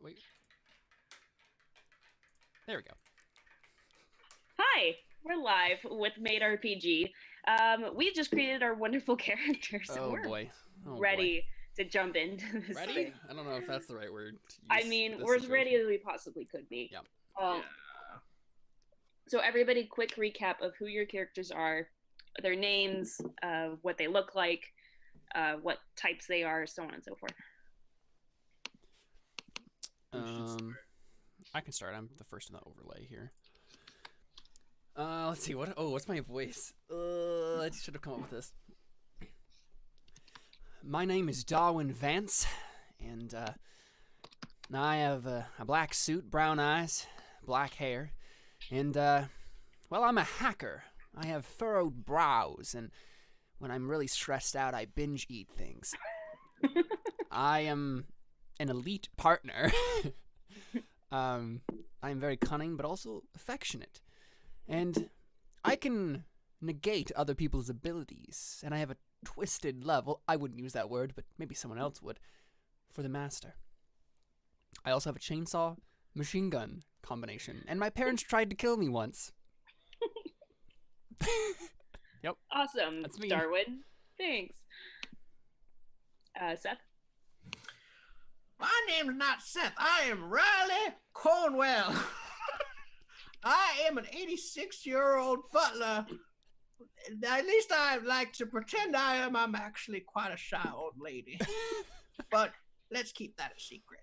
Wait. There we go. Hi, we're live with Maid RPG. We just created our wonderful characters. Oh We're boy. Oh ready to jump into this Ready? thing. I don't know if that's the right word to use. I mean, this we're as situation. ready as we possibly could be. Yeah. Um, So everybody, quick recap of who your characters are, their names, what they look like, what types they are, so on and so forth. I can start. I'm the first in the overlay here. Let's see. What's my voice? I should have come up with this. My name is Darwin Vance, and I have a black suit, brown eyes, black hair, and well, I'm a hacker. I have furrowed brows, and when I'm really stressed out, I binge eat things. I am an elite partner. I'm very cunning, but also affectionate. And I can negate other people's abilities, and I have a twisted love. Well, I wouldn't use that word, but maybe someone else would, for the master. I also have a chainsaw, machine gun combination, and my parents tried to kill me once. Yep. Awesome. That's me. Darwin. Thanks. Seth? My name's not Seth. I am Riley Cornwell. I am an 86-year-old butler. At least I like to pretend I am. I'm actually quite a shy old lady. But let's keep that a secret.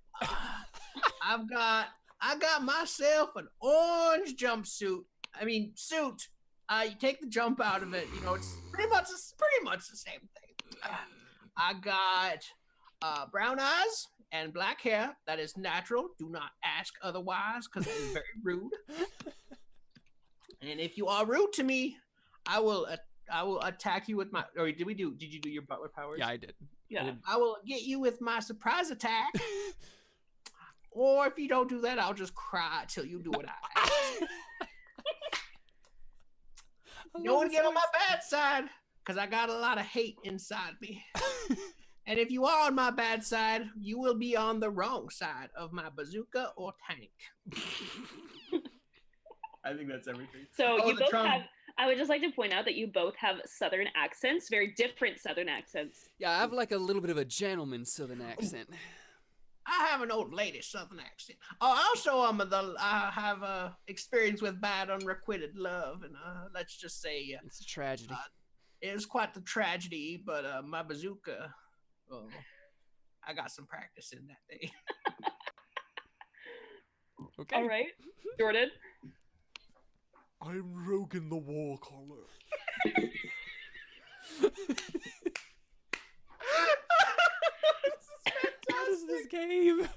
I got myself an orange jumpsuit. I mean, suit. You take the jump out of it. You know, it's pretty much the same thing. I got brown eyes and black hair. That is natural. Do not ask otherwise, because it is very rude. And if you are rude to me, I will attack you with my. Or did you do your butler powers? Yeah, I did. Yeah. I will get you with my surprise attack. Or if you don't do that, I'll just cry till you do what I ask. No one get on my bad side, because I got a lot of hate inside me. And if you are on my bad side, you will be on the wrong side of my bazooka or tank. I think that's everything. So you both have. I would just like to point out that you both have Southern accents, very different Southern accents. Yeah, I have like a little bit of a gentleman Southern accent. I have an old lady Southern accent. Also, I have experience with bad unrequited love, and let's just say It's a tragedy. it was quite the tragedy. But my bazooka, I got some practice in that day. Okay. All right, Jordan. I'm Rogen the Warcaller. What is this game?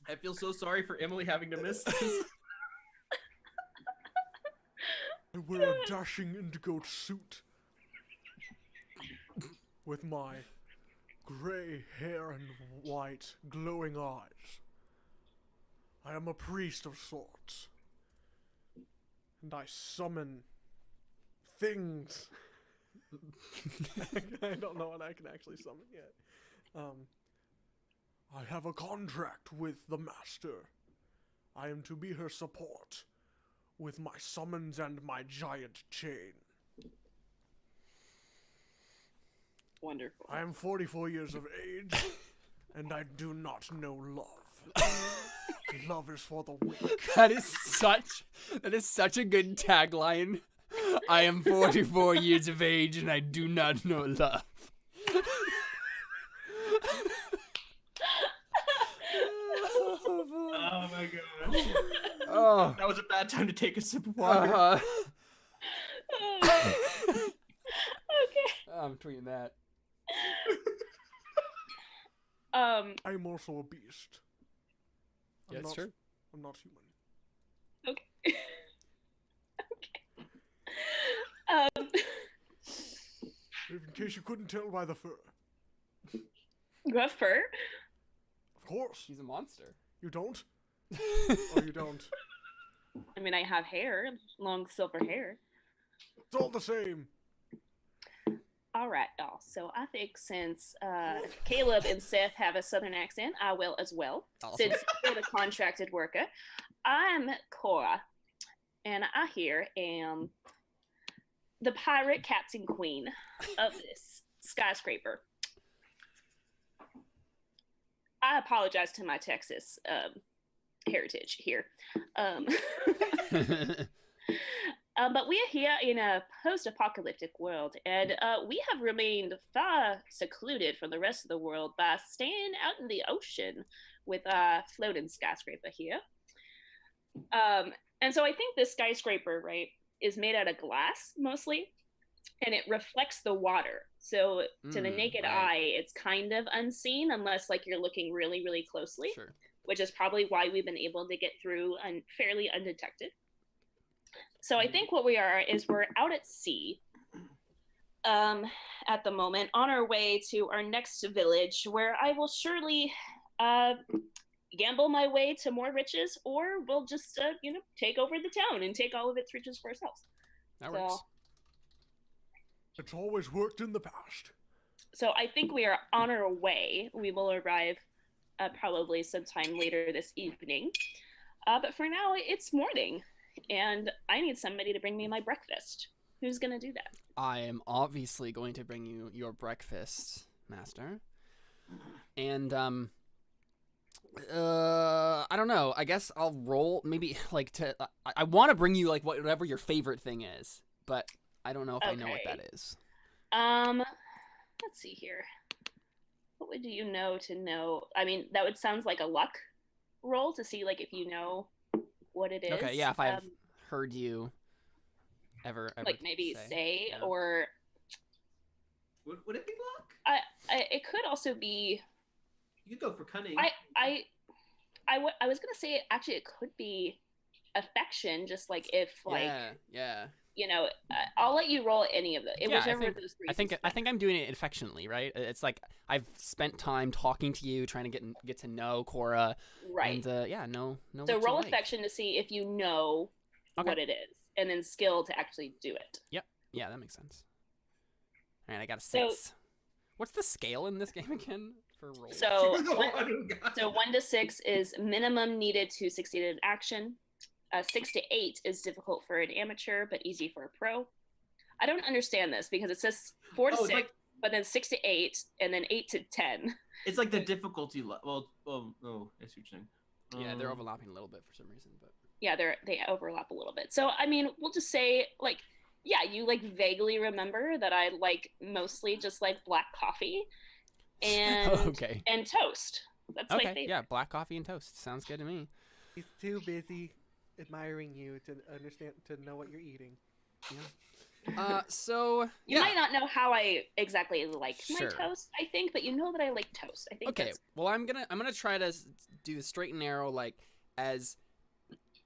I feel so sorry for Emily having to miss this. I wear a dashing indigo suit with my gray hair and white glowing eyes. I am a priest of sorts, and I summon things. I don't know what I can actually summon yet. I have a contract with the master. I am to be her support with my summons and my giant chain. Wonderful. I am 44 years of age, and I do not know love. Love is for the weak. That is such a good tagline. I am 44 years of age and I do not know love. Oh my gosh. Oh. That was a bad time to take a sip of water. Okay. I'm tweeting that. I'm also a beast. Yeah, it's true. I'm not human. Okay. In case you couldn't tell by the fur. You have fur? Of course. She's a monster. You don't? Or you don't? I mean, I have hair, long silver hair. It's all the same. All right, y'all. So I think since Caleb and Seth have a Southern accent, I will as well. Awesome. Since you're the contracted worker, I'm Cora, and I here am the pirate captain queen of this skyscraper. I apologize to my Texas heritage here. But we are here in a post-apocalyptic world, and we have remained far secluded from the rest of the world by staying out in the ocean with a floating skyscraper here. And so I think this skyscraper, right, is made out of glass mostly, and it reflects the water. So to the naked eye, it's kind of unseen unless like you're looking really, really closely, Sure. which is probably why we've been able to get through fairly undetected. So I think what we are is we're out at sea at the moment on our way to our next village where I will surely gamble my way to more riches, or we'll just, take over the town and take all of its riches for ourselves. That works. It's always worked in the past. So I think we are on our way. We will arrive probably sometime later this evening. But for now, it's morning. And I need somebody to bring me my breakfast. Who's gonna do that? I am obviously going to bring you your breakfast, Master. And I don't know. I guess I'll roll maybe like to. I want to bring you like whatever your favorite thing is, but I don't know if I know what that is. Let's see here. What would you know to know? I mean, that would sound like a luck roll to see like if you know what it is. Okay, yeah, if I've heard you ever like maybe say yeah. or Would it be luck? it could also be. You could go for cunning. I was gonna say actually it could be affection, just like if like yeah. I'll let you roll any of them. Whichever of those three. I think I'm doing it affectionately, right? It's like I've spent time talking to you, trying to get to know Cora, right? And know. So what roll you affection to see if you know what it is, and then skill to actually do it. Yep. Yeah, that makes sense. All right, I got a 6. What's the scale in this game again for roll? So 1 to 6 is minimum needed to succeed in action. 6 to 8 is difficult for an amateur, but easy for a pro. I don't understand this because it says 4 to 6, but then 6 to 8, and then 8 to 10. It's like the difficulty level. Well, I see what you're saying. Yeah, they're overlapping a little bit for some reason, but yeah, they overlap a little bit. So I mean, we'll just say like, yeah, you like vaguely remember that I like mostly just like black coffee and and toast. That's my favorite. Yeah, black coffee and toast sounds good to me. He's too busy admiring you to know what you're eating. Yeah. So you might not know how I exactly like Sure. my toast, I think, but you know that I like toast. I think. Okay. Well, I'm gonna try to do the straight and narrow, like as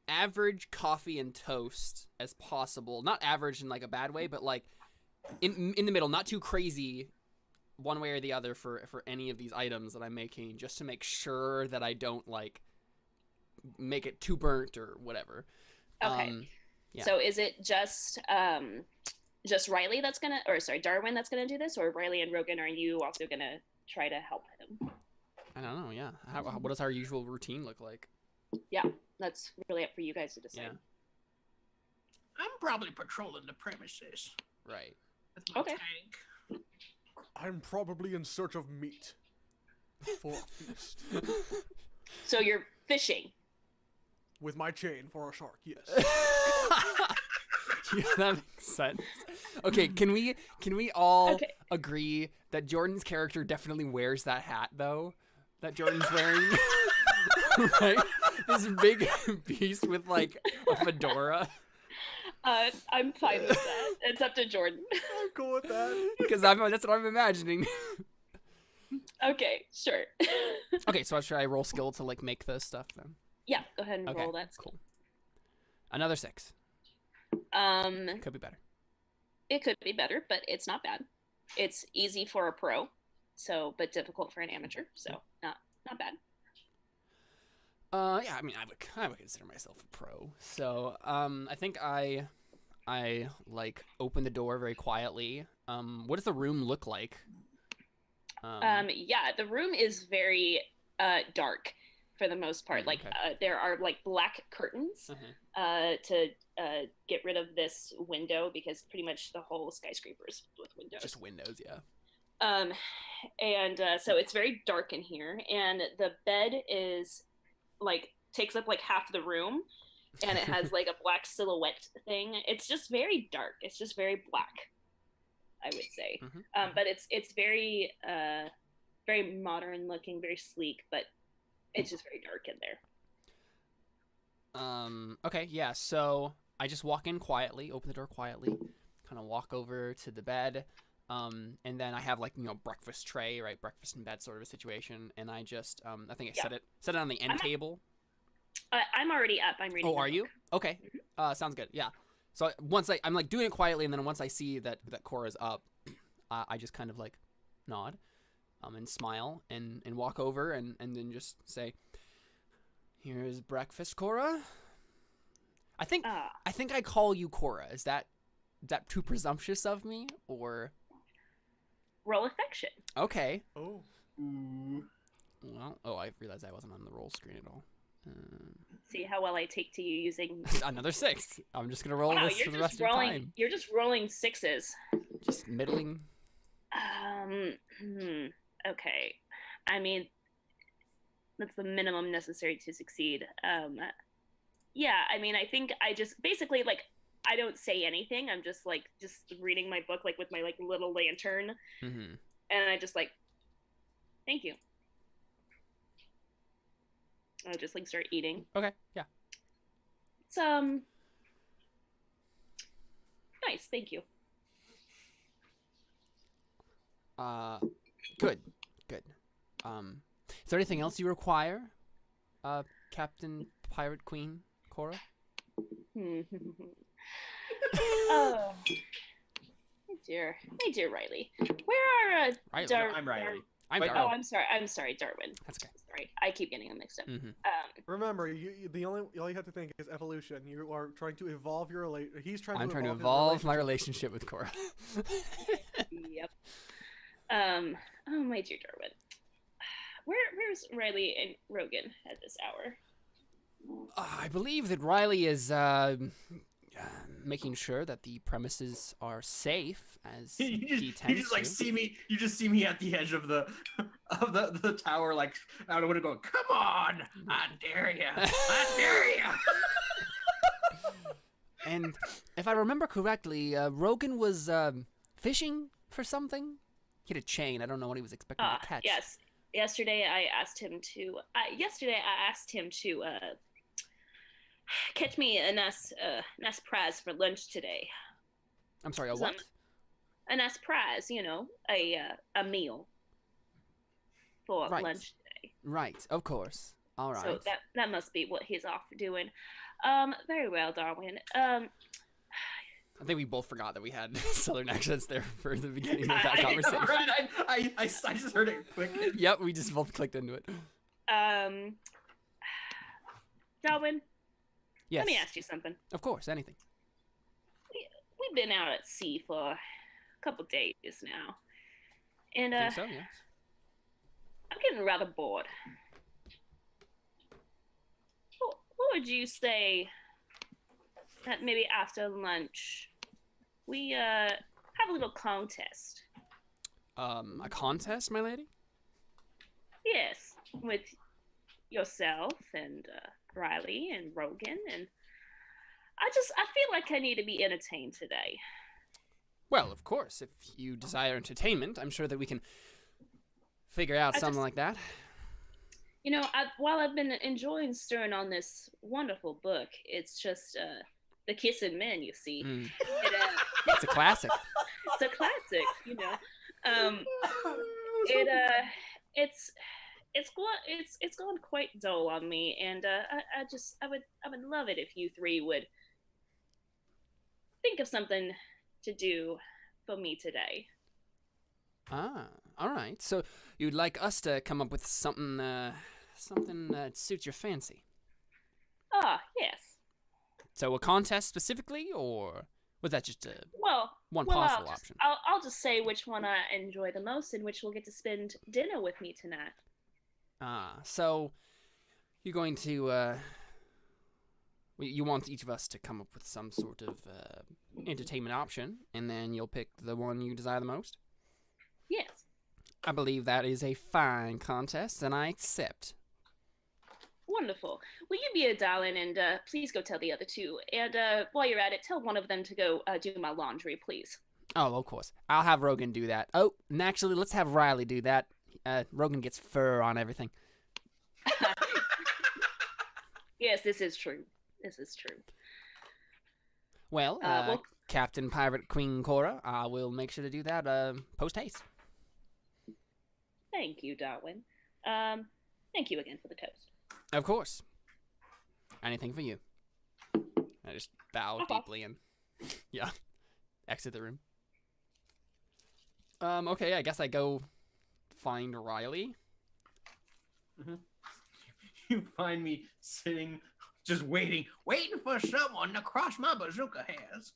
average coffee and toast as possible. Not average in like a bad way, but like in the middle, not too crazy one way or the other for any of these items that I'm making, just to make sure that I don't like make it too burnt or whatever. Okay. Yeah. So is it just Riley that's gonna, or sorry, Darwin that's gonna do this, or Riley and Rogen, are you also gonna try to help him? I don't know. Yeah. What does our usual routine look like? Yeah, that's really up for you guys to decide. Yeah. I'm probably patrolling the premises. Right. With my Okay. tank. I'm probably in search of meat for a feast. So you're fishing. With my chain for a shark, yes. Yeah, that makes sense. Okay, can we all agree that Jordan's character definitely wears that hat though? That Jordan's wearing, right? This big beast with like a fedora. I'm fine with that. It's up to Jordan. I'm cool with that. Because that's what I'm imagining. Okay, sure. Okay, so should I roll skill to like make this stuff then? Yeah, go ahead and roll that. Cool. Another 6. Could be better. It could be better, but it's not bad. It's easy for a pro, but difficult for an amateur. So not bad. Yeah, I mean, I would consider myself a pro. So, I think I like open the door very quietly, What does the room look like? Yeah, the room is very dark for the most part. Like okay. there are like black curtains to get rid of this window because pretty much the whole skyscraper is with windows. Just windows, yeah. And so it's very dark in here, and the bed is like takes up like half the room, and it has like a black silhouette thing. It's just very dark. It's just very black, I would say. But it's very very modern looking, very sleek, but it's just very dark in there. Okay, yeah. So I just walk in quietly, open the door quietly, kind of walk over to the bed. And then I have like, breakfast tray, right? Breakfast in bed sort of a situation. And I just, I think I set it on the end table. I'm already up. I'm reading. Oh, are you? Okay. Sounds good. Yeah. So once I'm like doing it quietly, and then once I see that Cora's up, I just kind of like nod, and smile and walk over and then just say, "Here's breakfast, Cora." I think I call you Cora. Is that too presumptuous of me, or? Roll affection. Okay. Oh. Well, I realized I wasn't on the roll screen at all. See how well I take to you using another 6. I'm just gonna roll this for the rest of the time. You're just rolling 6s. Just middling. Okay. I mean, that's the minimum necessary to succeed. Yeah. I mean, I think I just basically like. I don't say anything. I'm just reading my book like with my like little lantern, and I just like, thank you. I just like start eating. Okay, yeah. It's nice. Thank you. Good. Is there anything else you require, Captain Pirate Queen Cora? Oh, my dear Riley. Where are Riley? No, I'm Riley. I'm Wait, Darwin. Oh, I'm sorry, Darwin. That's okay. Sorry, I keep getting them mixed up. Remember, all you have to think is evolution. You are trying to evolve your He's trying. I'm to trying to his evolve my relationship with Cora. Yep. Oh, my dear Darwin. Where's Riley and Rogen at this hour? I believe that Riley is making sure that the premises are safe, as he tends you just like to. see me. You just see me at the edge of the tower, like I don't know what to go. Come on, I dare you! I dare you! And if I remember correctly, Rogen was fishing for something. He had a chain. I don't know what he was expecting to catch. Yes. Yesterday I asked him to. Catch me a nice prize for lunch today. I'm sorry, a what? A nice prize, a meal for lunch today. Right, of course. All right. So that must be what he's off doing. Very well, Darwin. I think we both forgot that we had Southern accents there for the beginning of that conversation. Right? I just heard it click. Yep, we just both clicked into it. Darwin. Yes. Let me ask you something. Of course, anything. We've been out at sea for a couple days now, and I think so, yes. I'm getting rather bored. What would you say that maybe after lunch we have a little contest? A contest, my lady? Yes, with yourself and Riley and Rogen, and I feel like I need to be entertained today. Well, of course, if you desire entertainment, I'm sure that we can figure out something like that. While I've been enjoying stirring on this wonderful book, it's just The Kissing Men, you see. It's a classic. It's a classic, It's gone quite dull on me, and I would love it if you three would think of something to do for me today. Ah, all right. So you'd like us to come up with something that suits your fancy? Ah, yes. So a contest specifically, or Was that just one well, possible option? I'll just say which one I enjoy the most and which will get to spend dinner with me tonight. So you're going to you want each of us to come up with some sort of entertainment option, and then you'll pick the one you desire the most? Yes. I believe that is a fine contest, and I accept. Wonderful. Will you be a darling and please go tell the other two? And while you're at it, tell one of them to go do my laundry, please. Oh, of course. I'll have Rogen do that. Oh, and actually, let's have Riley do that. Rogen gets fur on everything. Yes, this is true. This is true. Well, Captain Pirate Queen Cora, I will make sure to do that post-haste. Thank you, Darwin. Thank you again for the toast. Of course. Anything for you. I just bow deeply and, yeah, exit the room. Okay, I guess I go find Riley. Mm-hmm. You find me sitting, just waiting for someone to cross my bazooka hairs.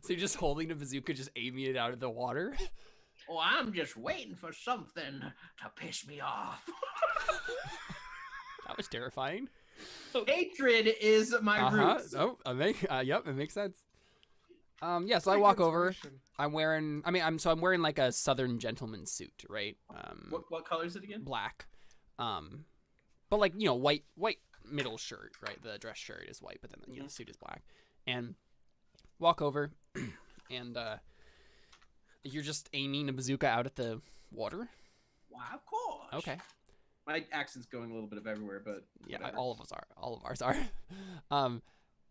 So you're just holding the bazooka, just aiming it out of the water? Oh, I'm just waiting for something to piss me off. That was terrifying. Hatred is my roots. Oh, yep, it makes sense. Yeah, so I walk over. I'm wearing like a Southern gentleman suit, right? What color is it again? Black. But like, you know, white middle shirt, right? The dress shirt is white, but then the suit is black. And walk over, and you're just aiming a bazooka out at the water. Why, of course. Okay. My accent's going a little bit of everywhere, but yeah, whatever. all of ours are.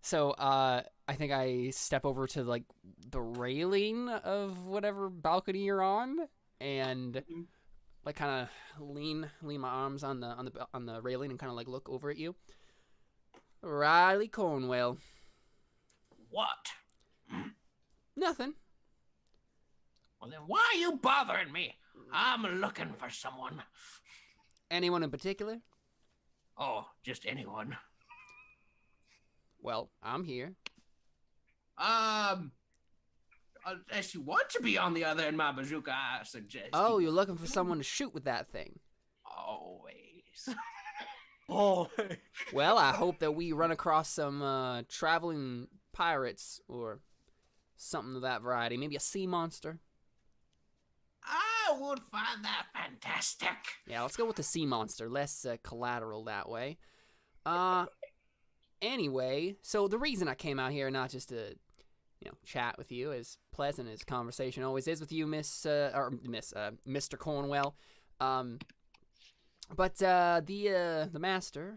So I think I step over to like the railing of whatever balcony you're on, and like kind of lean my arms on the railing and kind of like look over at you. Riley Cornwell. What? Nothing. Well, then why are you bothering me? I'm looking for someone. Anyone in particular? Oh, just anyone. Well, I'm here. Unless you want to be on the other end of my bazooka, I suggest. Oh, you're looking for someone to shoot with that thing. Always. Oh, Well, I hope that we run across some traveling pirates or something of that variety. Maybe a sea monster. I would find that fantastic. Yeah, let's go with the sea monster. Less collateral that way. Anyway, so the reason I came out here, not just to, chat with you, as pleasant as conversation always is with you, Mr. Cornwell. But the master,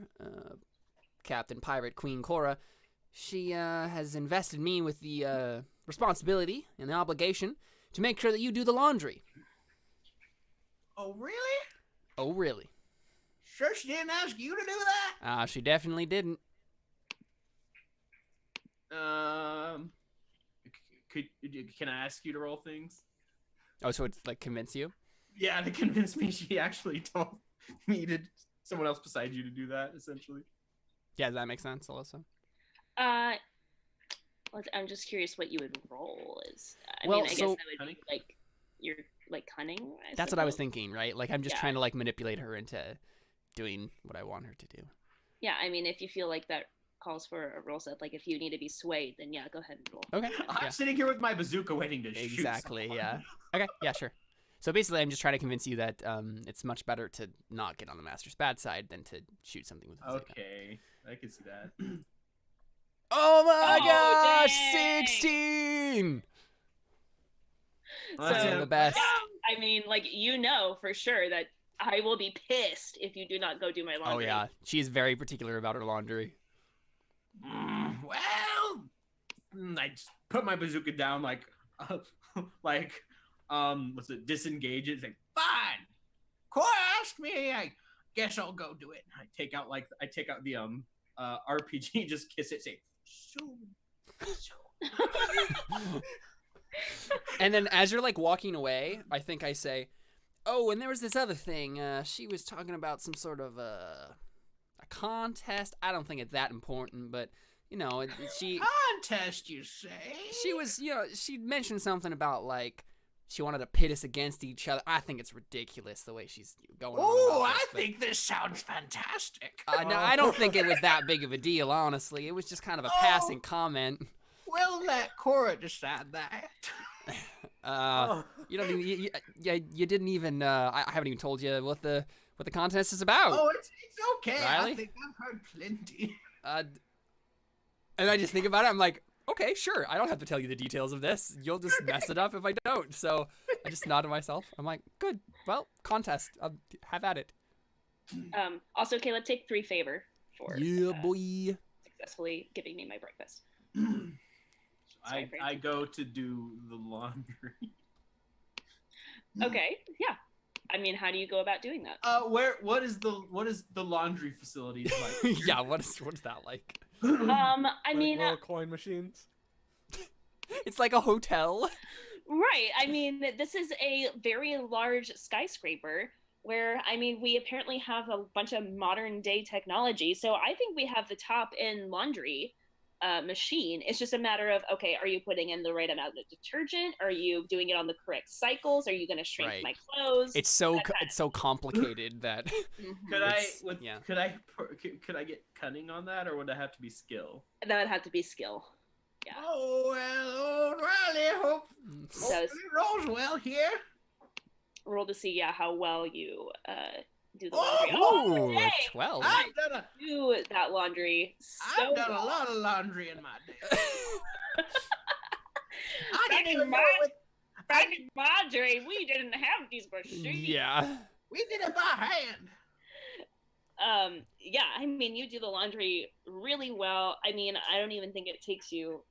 Captain Pirate Queen Cora, she has invested me with the responsibility and the obligation to make sure that you do the laundry. Oh, really? Oh, really? Sure she didn't ask you to do that? She definitely didn't. Can I ask you to roll things? Oh, so it's like convince you? Yeah, to convince me she actually told me to someone else beside you to do that, essentially. Yeah, does that make sense, Alyssa? I'm just curious what you would roll is. I Well, guess so- that would be like you're like cunning. That's what I was suppose. thinking, right? Like, I'm just Yeah. trying to, like, manipulate her into doing what I want her to do. Yeah, I mean, if you feel like that calls for a roll set, like if you need to be swayed, then yeah, go ahead and roll. Okay. I'm Yeah. sitting here with my bazooka waiting to shoot Exactly, someone. yeah. Okay, yeah, sure. So basically, I'm just trying to convince you that it's much better to not get on the master's bad side than to shoot something with a bazooka. Okay, I can see that. Oh my Oh, gosh! dang. 16! Well, that's So- the it. best. I mean, like for sure that I will be pissed if you do not go do my Oh laundry. yeah, she's very particular about her laundry. Well, I just put my bazooka down, what's it? Disengage it. It's like, fine. Cora asked me. I guess I'll go do it. I take out the RPG, just kiss it, say, Soon. And then as you're like walking away, I think I say, "Oh, and there was this other thing. She was talking about some sort of a contest. I don't think it's that important, but she Contest, you say? she was, she mentioned something about like she wanted to pit us against each other. I think it's ridiculous the way she's going on. Oh, about I this, but- think this sounds fantastic. No, I don't think it was that big of a deal, honestly. It was just kind of a passing comment. We'll let Cora decide that. You don't even, you didn't even. I haven't even told you what the contest is about. Oh, it's okay. Riley? I think I've heard plenty. And I just think about it. I'm like, okay, sure. I don't have to tell you the details of this. You'll just mess it up if I don't. So I just nod to myself. I'm like, good. Well, contest. Have at it. Also, Caleb, take 3 favor for Boy. successfully giving me my breakfast. I go to do the laundry. Okay, yeah. I mean, how do you go about doing that? What is the laundry facilities like? Yeah, what is that like? I mean, little coin machines. It's like a hotel. right. I mean, this is a very large skyscraper where, I mean, we apparently have a bunch of modern day technology. So I think we have the top end laundry machine. It's just a matter of, okay, are you putting in the right amount of detergent? Are you doing it on the correct cycles? Are you going to shrink Right. my clothes? It's so complicated that. Mhm. Could I get cunning on that, or would it have to be skill? That would have to be skill. Yeah. Oh, well, old Riley, hope it rolls well here. Roll to see, how well you do the Oh, laundry. Ooh, dang! 12. Do that laundry so I've done a well. lot of laundry in my day. I Back didn't in even know my- it. Back in my day, we didn't have these machines. Yeah. We did it by hand. Yeah, I mean, you do the laundry really well. I mean, I don't even think it takes you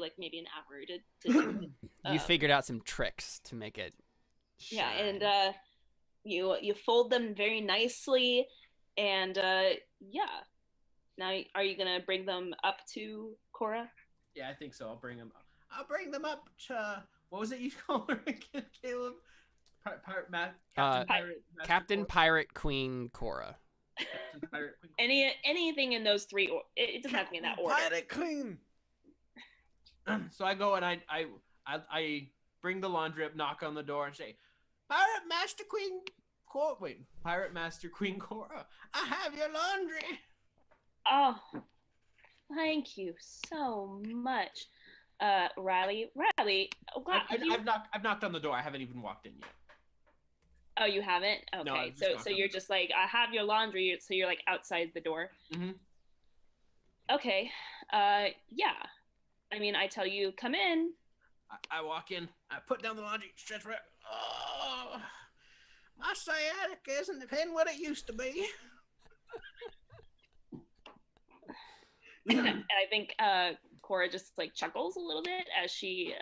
like maybe an hour to do it. You figured out some tricks to make it. Yeah, shine. and you fold them very nicely, and yeah. Now, are you gonna bring them up to Cora? Yeah, I think so. I'll bring them up. I'll bring them up to. What was it you called her again, Caleb? Pirate Captain Pirate Queen Cora. Captain Pirate Queen. Anything in those 3, it doesn't have to be in that order. Pirate clean. So I go and I bring the laundry up, knock on the door, and say, Pirate Master Queen Cora. Wait, Pirate Master Queen Cora. I have your laundry. Oh, thank you so much, Riley. Oh, God, I've knocked on the door. I haven't even walked in yet. oh, you haven't? Okay, No, I've just so knocked on you're the just like, I have your laundry, so you're like outside the door. Mhm. Okay, yeah. I mean, I tell you, come in. I walk in. I put down the laundry. Stretch right. Oh, my sciatica isn't depending what it used to be. And I think Cora just like chuckles a little bit as she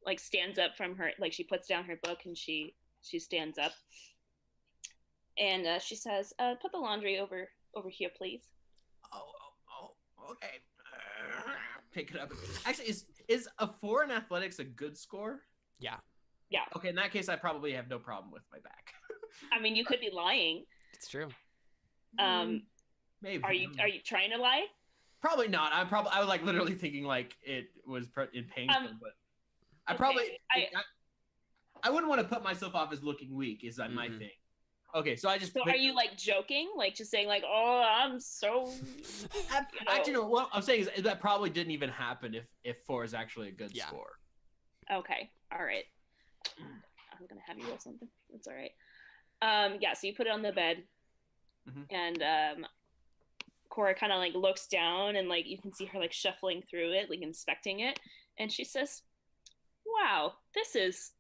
like stands up from her, like she puts down her book and she stands up, and she says, "Put the laundry over here, please." Oh, okay. Pick it up. Actually, is a 4 in athletics a good score? Yeah. Yeah. Okay, in that case, I probably have no problem with my back. I mean, you could be lying. It's true. Maybe. Are you trying to lie? Probably not. I was like literally thinking like it was painful, but I probably I wouldn't want to put myself off as looking weak. Is that my thing? Okay, so I just. So are you like joking, like just saying like, "Oh, I'm so." Actually, no. What I'm saying is that probably didn't even happen if 4 is actually a good score. Okay. All right. I'm gonna have you roll something. That's all right. Yeah. So you put it on the bed, and Cora kind of like looks down, and like you can see her like shuffling through it, like inspecting it, and she says, "Wow, this is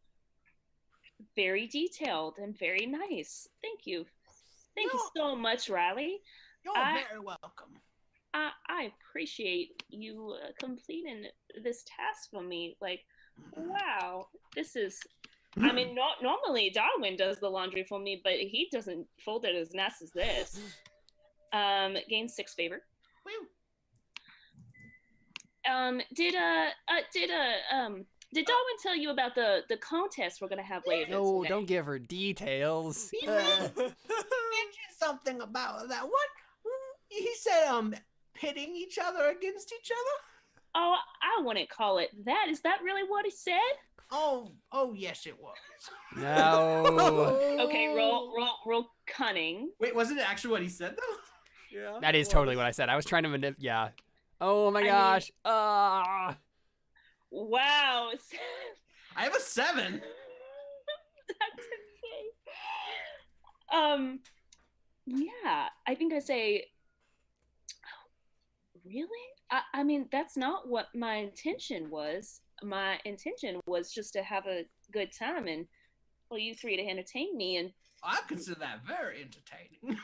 very detailed and very nice. Thank you. Thank you so much, Riley. You're very welcome. I appreciate you completing this task for me. Like, wow, this is. I mean, normally Darwin does the laundry for me, but he doesn't fold it as nice as this. Gain 6 favor. Did Darwin tell you about the contest we're gonna have later? No, today? don't give her details. He mentioned something about that. What? He said, pitting each other against each other? Oh, I wouldn't call it that. Is that really what he said? Oh, yes, it was. No. Okay, roll cunning. Wait, wasn't it actually what he said though? Yeah. That is totally what I said. I was trying to yeah. Oh my gosh. Wow. I have a 7. That's okay. Yeah, I think I say, really? I mean, that's not what my intention was. My intention was just to have a good time and for you three to entertain me. And I consider that very entertaining.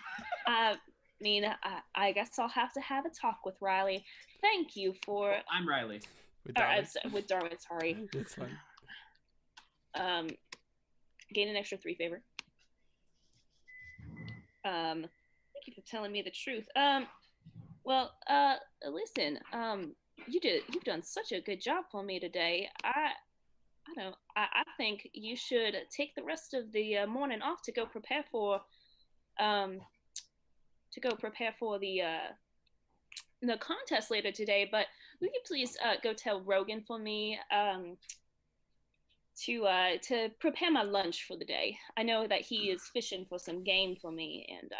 I mean, I guess I'll have to have a talk with Riley. Thank you for. I'm Riley. With Darwin. With Darwin, sorry. It's fine. Gain an extra 3 favor. Thank you for telling me the truth. Well, listen, you've done such a good job for me today. I think you should take the rest of the morning off to go prepare for the contest later today. But will you please go tell Rogen for me to prepare my lunch for the day? I know that he is fishing for some game for me, and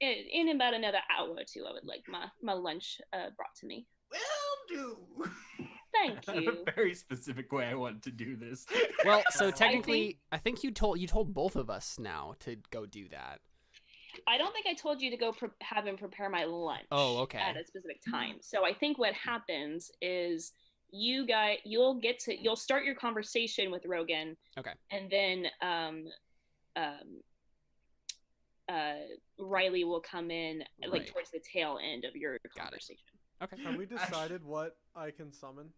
in about another hour or two, I would like my lunch brought to me. Will do. Thank I have you. a very specific way I want to do this. Well, so technically, I think you told both of us now to go do that. I don't think I told you to go have him prepare my lunch. Oh, okay. At a specific time. So I think what happens is you'll start your conversation with Rogen. Okay. And then Riley will come in like towards the tail end of your conversation. Okay. Have we decided what I can summon?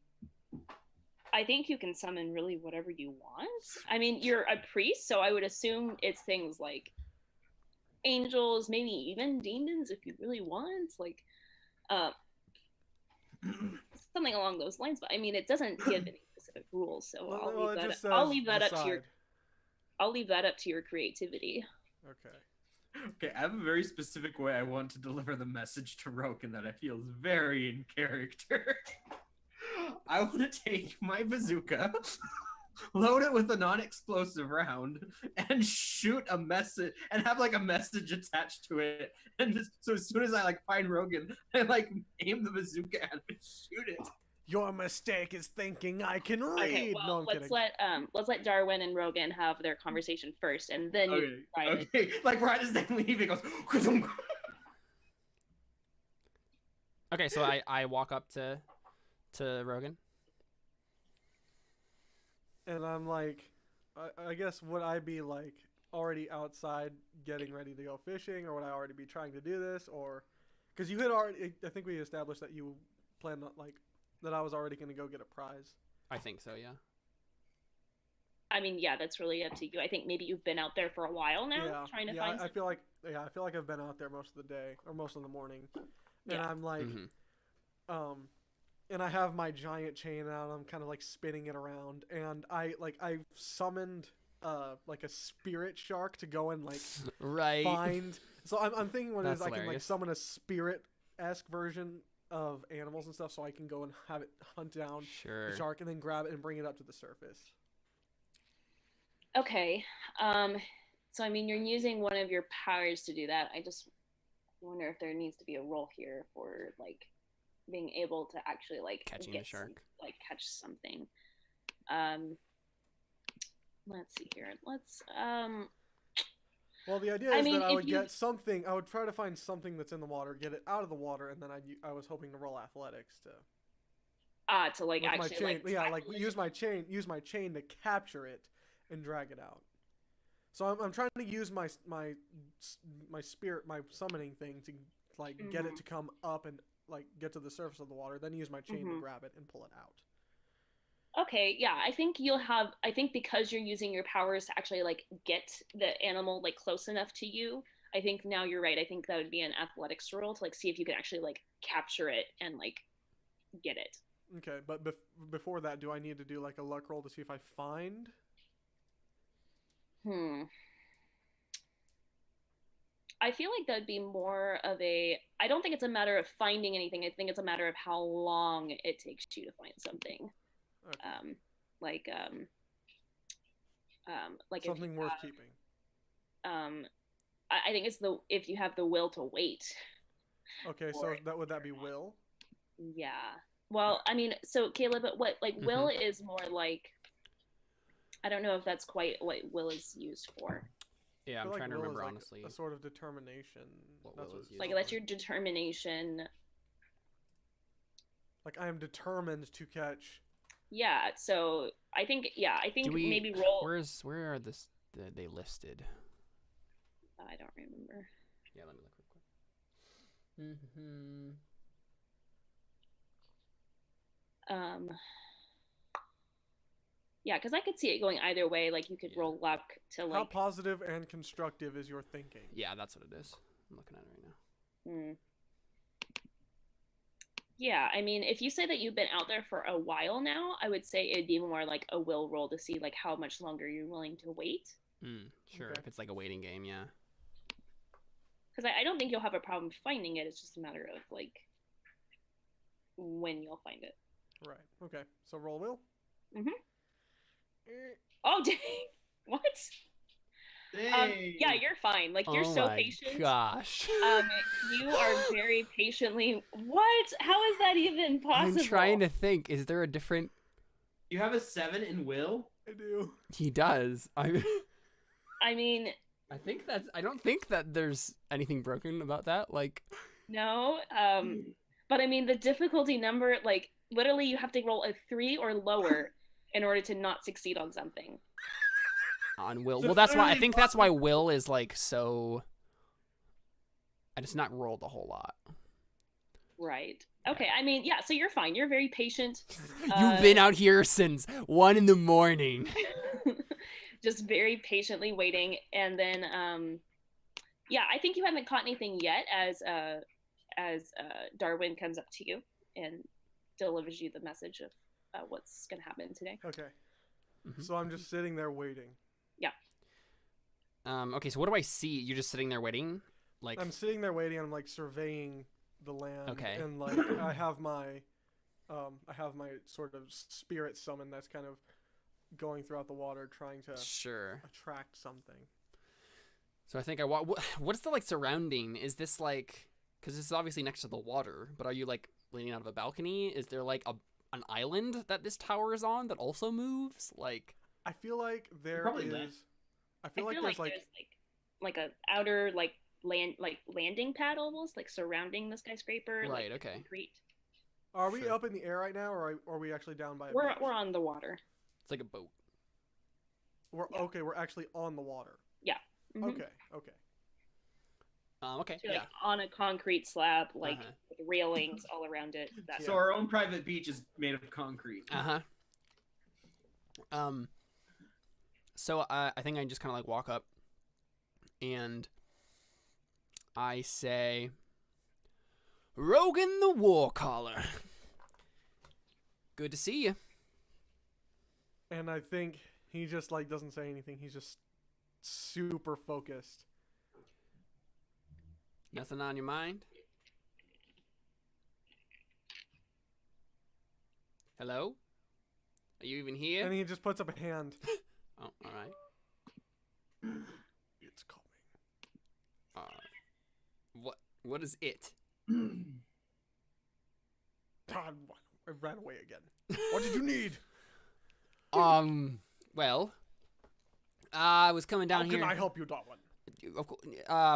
I think you can summon really whatever you want. I mean, you're a priest, so I would assume it's things like angels, maybe even demons if you really want, like something along those lines. But I mean, it doesn't give any specific rules, so I'll leave that up to your creativity. Okay. Okay, I have a very specific way I want to deliver the message to Roken that I feel is very in character. I want to take my bazooka, load it with a non-explosive round, and shoot a message, and have like a message attached to it. And so as soon as I like find Rogen, I like aim the bazooka at him and shoot it. Your mistake is thinking I can read. Okay, well, no, I'm let's kidding. let Darwin and Rogen have their conversation first, and then you try it. Okay. Like right as they leave, it goes. Okay, so I walk up to Rogen. And I'm like, I guess would I be like already outside getting ready to go fishing, or would I already be trying to do this, or because you had already? I think we established that you planned on like. That I was already going to go get a prize. I think so, yeah. I mean, yeah, that's really up to you. I think maybe you've been out there for a while now, trying to find. I feel like I've been out there most of the day or most of the morning, and I'm like, and I have my giant chain out. I'm kind of like spinning it around, and I summoned like a spirit shark to go and like find. So I'm thinking what it is I can like summon a spirit-esque version of animals and stuff, so I can go and have it hunt down the shark and then grab it and bring it up to the surface. Okay, so I mean, you're using one of your powers to do that. I just wonder if there needs to be a roll here for like being able to actually like catching a shark, like catch something. Let's see here. Well, the idea is that I would get something. I would try to find something that's in the water, get it out of the water, and then I was hoping to roll athletics to like actually use my chain to capture it and drag it out. So I'm trying to use my spirit, my summoning thing to like get it to come up and like get to the surface of the water, then use my chain to grab it and pull it out. Okay, yeah, I think because you're using your powers to actually like get the animal like close enough to you, I think now you're right. I think that would be an athletics roll to like see if you can actually like capture it and like get it. Okay, but before that, do I need to do like a luck roll to see if I find? I feel like that'd be more of a. I don't think it's a matter of finding anything. I think it's a matter of how long it takes you to find something. Okay. Like something worth keeping. I think it's if you have the will to wait. Okay, so would that be will? Yeah. Well, I mean, so Caleb, what will is more like. I don't know if that's quite what will is used for. Yeah, I'm trying to remember honestly. A sort of determination. That's your determination. Like I am determined to catch. Yeah. So I think maybe roll. Where are they listed? I don't remember. Yeah, let me look real quick. Yeah, because I could see it going either way. Like you could roll luck to like. How positive and constructive is your thinking? Yeah, that's what it is. I'm looking at it right now. Yeah, I mean, if you say that you've been out there for a while now, I would say it'd be more like a will roll to see like how much longer you're willing to wait. Sure, okay. If it's like a waiting game, yeah. Because I don't think you'll have a problem finding it. It's just a matter of like when you'll find it. Right. Okay. So roll will. Oh dang! What? Yeah, you're fine. Like you're so patient. Gosh. You are very patiently. What? How is that even possible? I'm trying to think. Is there a different? You have a 7 in will. I do. He does. I mean. I don't think that there's anything broken about that. Like. No. But I mean the difficulty number. Like literally, you have to roll a 3 or lower in order to not succeed on something. On will. Well, that's why I think that's why will is like so. I just not rolled a whole lot. Right. Okay. I mean, yeah. So you're fine. You're very patient. You've been out here since 1 a.m. Just very patiently waiting, and then, yeah, I think you haven't caught anything yet. As Darwin comes up to you and delivers you the message of what's gonna happen today. Okay. So I'm just sitting there waiting. Yeah. Okay, so what do I see? You're just sitting there waiting? Like I'm sitting there waiting, I'm like surveying the land. Okay. And like I have my sort of spirit summon that's kind of going throughout the water trying to attract something. So I think what's the like surrounding? Is this like cuz this is obviously next to the water, but are you like leaning out of a balcony? Is there like an island that this tower is on that also moves? Like I feel like there is. I feel like there's like a outer landing pad almost like surrounding the skyscraper. Right. Like, okay. concrete. Are we up in the air right now, or are we actually down by? We're on the water. It's like a boat. Okay. We're actually on the water. Yeah. Mm-hmm. Okay. Okay. So, like, on a concrete slab, like with railings all around it. So our own private beach is made of concrete. So I think I just kind of like walk up, and I say, "Rogen the Warcaller, good to see you." And I think he just like doesn't say anything. He's just super focused. Nothing on your mind? Hello? Are you even here? And he just puts up a hand. Oh, all right. It's coming. What is it? God, I ran away again. What did you need? Well, I was coming down here. How can I help you, Darwin? Of course.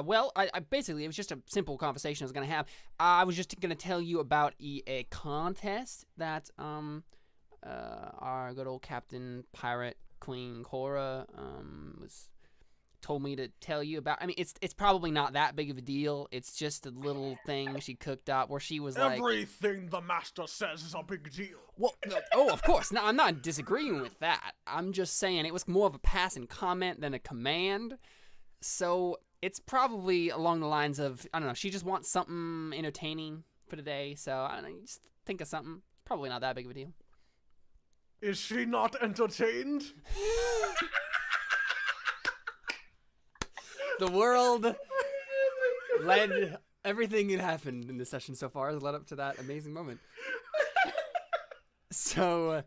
Well, I basically it was just a simple conversation I was gonna have. I was just gonna tell you about a contest that our good old Captain Pirate Queen Cora told me to tell you about. I mean, it's probably not that big of a deal. It's just a little thing she cooked up where she was like, everything the master says is a big deal. Well, oh, of course. No, I'm not disagreeing with that. I'm just saying it was more of a passing comment than a command. So it's probably along the lines of, I don't know, she just wants something entertaining for today. So I don't know, just think of something. Probably not that big of a deal. Is she not entertained? The world led everything that happened in this session so far has led up to that amazing moment. So,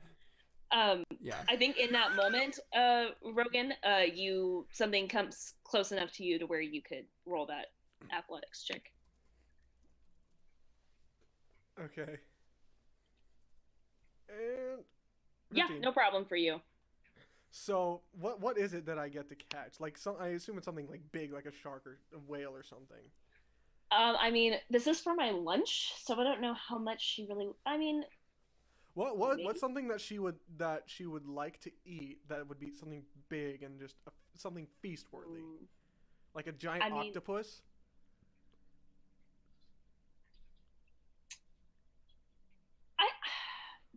yeah. I think in that moment, Rogen, something comes close enough to you to where you could roll that athletics check. Okay. And 15. Yeah, no problem for you. So what is it that I get to catch? Like I assume it's something like big, like a shark or a whale or something. I mean, this is for my lunch, so I don't know how much she really. I mean, what's something that she would like to eat that would be something big and just something feast worthy, like a giant octopus.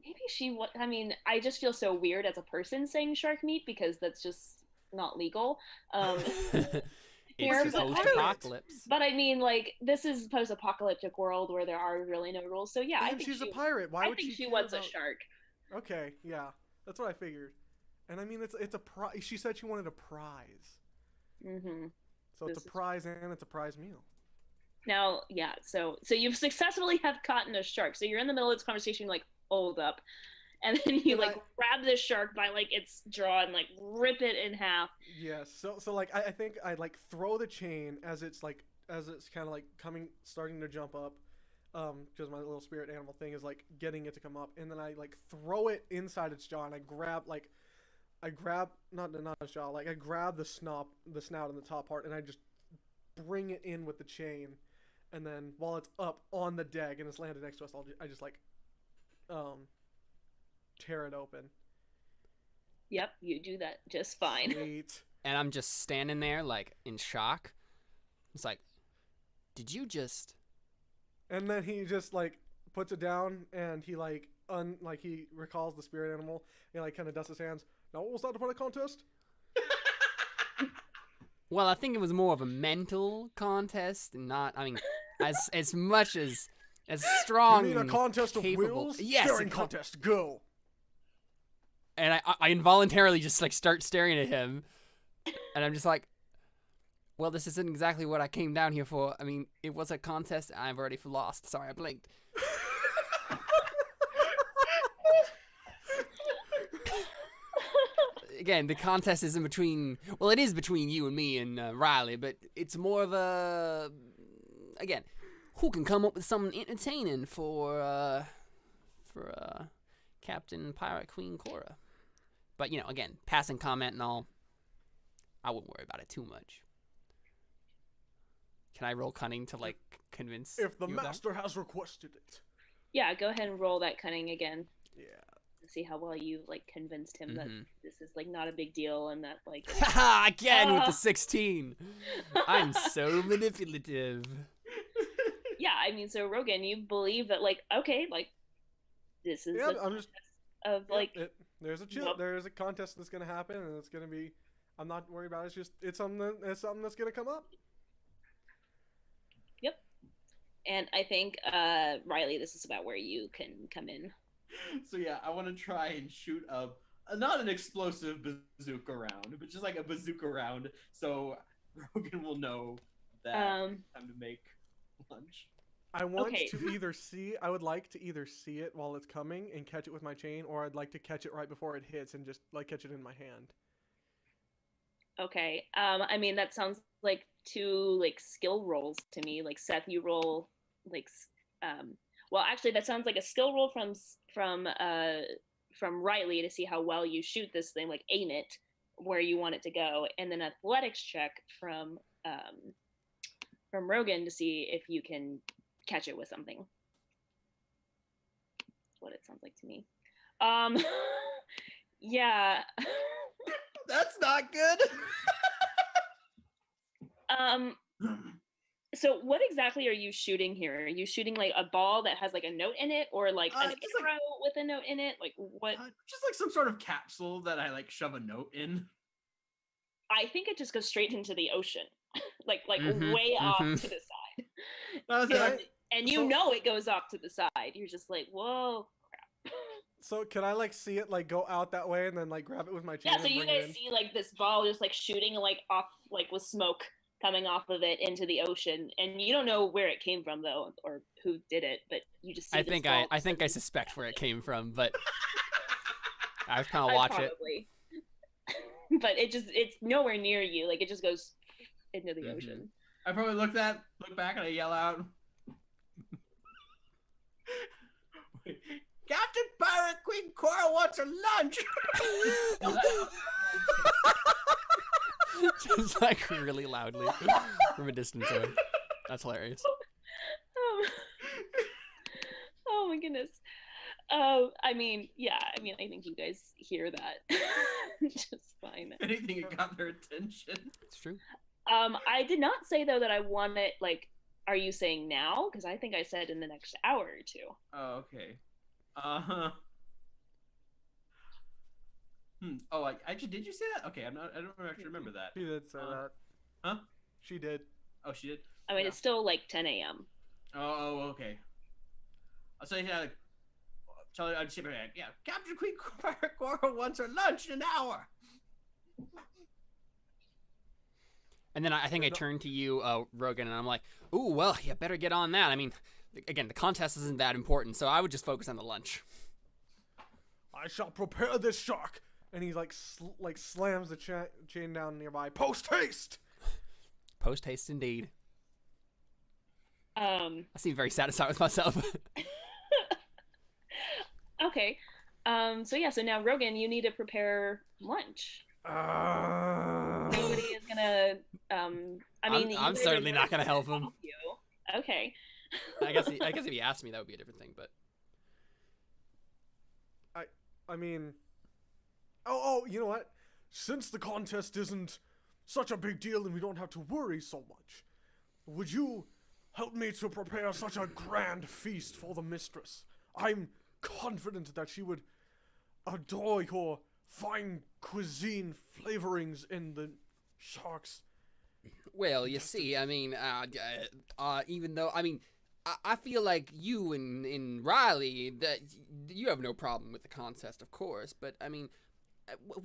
Maybe she would. I mean, I just feel so weird as a person saying shark meat because that's just not legal. It's post-apocalypse. But I mean, like, this is post-apocalyptic world where there are really no rules. So yeah, I think she's a pirate. Why would she wants a shark? Okay, yeah, that's what I figured. And I mean, it's a prize. She said she wanted a prize. Mm-hmm. So it's a prize and it's a prize meal. Now, yeah. So you've successfully have caught a shark. So you're in the middle of this conversation, like, hold up, and then you grab this shark by like its jaw and like rip it in half. Yes. So like I think I like throw the chain as it's kind of like starting to jump up, because my little spirit animal thing is like getting it to come up, and then I like throw it inside its jaw, and I grab not its jaw, like I grab the snout and the top part, and I just bring it in with the chain, and then while it's up on the deck and it's landed next to us, I just like tear it open. Yep, you do that just fine. Sweet. And I'm just standing there like in shock. It's like, did you just? And then he just like puts it down, and he like he recalls the spirit animal, and like kind of dusts his hands. Now, what was that about a contest? Well, I think it was more of a mental contest, and not. I mean, as much as strong. You mean a contest of capable. wills? Yes, Staring contest. Go. And I involuntarily just like start staring at him, and I'm just like, well, this isn't exactly what I came down here for. I mean, it was a contest, and I've already lost. Sorry, I blinked. Again, the contest isn't between. Well, it is between you and me and Riley, but it's more of a. Again, who can come up with something entertaining for Captain Pirate Queen Cora? But you know, again, passing comment and all, I wouldn't worry about it too much. Can I roll cunning to like convince? If the master has requested it. Yeah, go ahead and roll that cunning again. Yeah. See how well you like convinced him that this is like not a big deal and that like. Haha! Again with the 16. I'm so manipulative. Yeah, I mean, so Rogen, you believe that like okay, like this is. Yeah, I'm just. Of like. There's a contest that's gonna happen, and it's gonna be. I'm not worried about it. It's something that's gonna come up. Yep. And I think Riley, this is about where you can come in. So yeah, I want to try and shoot not an explosive bazooka round, but just like a bazooka round, so Rogen will know that time to make lunch. I would like to either see it while it's coming and catch it with my chain, or I'd like to catch it right before it hits and just like catch it in my hand. Okay. I mean, that sounds like two like skill rolls to me. Like Seth, you roll like well, actually, that sounds like a skill roll from Riley to see how well you shoot this thing, like aim it where you want it to go, and then athletics check from Rogen to see if you can catch it with something. That's what it sounds like to me. Yeah. That's not good. So what exactly are you shooting here? Are you shooting like a ball that has like a note in it, or like an arrow with a note in it? Like what? Just like some sort of capsule that I like shove a note in. I think it just goes straight into the ocean, like way off to the side. And you know it goes off to the side. You're just like, whoa, crap. So can I like see it like go out that way and then like grab it with my chain? Yeah. So you guys see like this ball just like shooting like off like with smoke coming off of it into the ocean, and you don't know where it came from though, or who did it, but you just see I think I suspect where it came from, but I was kind of watch it. But it's nowhere near you. Like it just goes into the ocean. I probably look back and I yell out, Captain Pirate Queen Cora wants her lunch. Just like really loudly from a distance away. That's hilarious. Oh my goodness. I mean, I think you guys hear that just fine. Anything that got their attention. It's true. I did not say though that I want it. Like, are you saying now? Because I think I said in the next hour or two. Oh, okay. Oh, actually, did you say that? Okay, I don't actually remember that. She did say that. Huh? She did. Oh, she did. I mean, it's still like 10 a.m. Oh, okay. I'll say tell her I'd ship her head. Yeah, Captain Queen Cora wants her lunch in an hour. And then I think I turned to you, Rogen, and I'm like, ooh, well, you better get on that. I mean, again, the contest isn't that important, so I would just focus on the lunch. I shall prepare this shark. And he like slams the chain down nearby. Post haste. Post haste, indeed. I seem very satisfied with myself. Okay. So now Rogen, you need to prepare lunch. Nobody is gonna. I'm certainly not gonna help him. You. Okay. I guess if he asked me, that would be a different thing. But I mean, you know what? Since the contest isn't such a big deal and we don't have to worry so much, would you help me to prepare such a grand feast for the mistress? I'm confident that she would adore your fine cuisine flavorings in the sharks. Well, you see, I mean, even though, I mean, I feel like you and Riley, that you have no problem with the contest, of course, but I mean,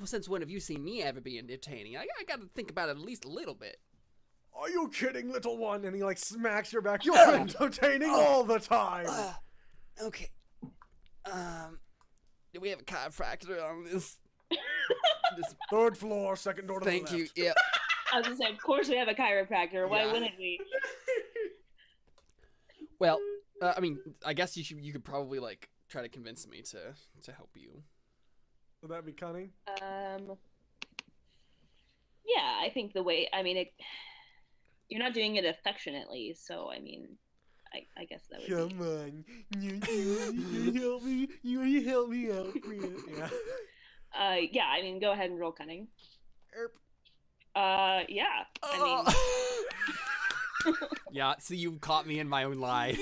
since when have you seen me ever be entertaining? I gotta think about it at least a little bit. Are you kidding, little one? And he like smacks your back. You're entertaining all the time. Okay. Do we have a chiropractor on this? Third floor, second door to the left. Thank you. Yeah. I was gonna say, of course we have a chiropractor. Why wouldn't we? Well, I mean, I guess you could probably like try to convince me to help you. Would that be cunning? Yeah, I think you're not doing it affectionately, so I mean, I guess that would Come on. You help me. You help me out, man. Yeah. Yeah, I mean, go ahead and roll cunning. Yeah. I mean... Yeah, so you caught me in my own lie. I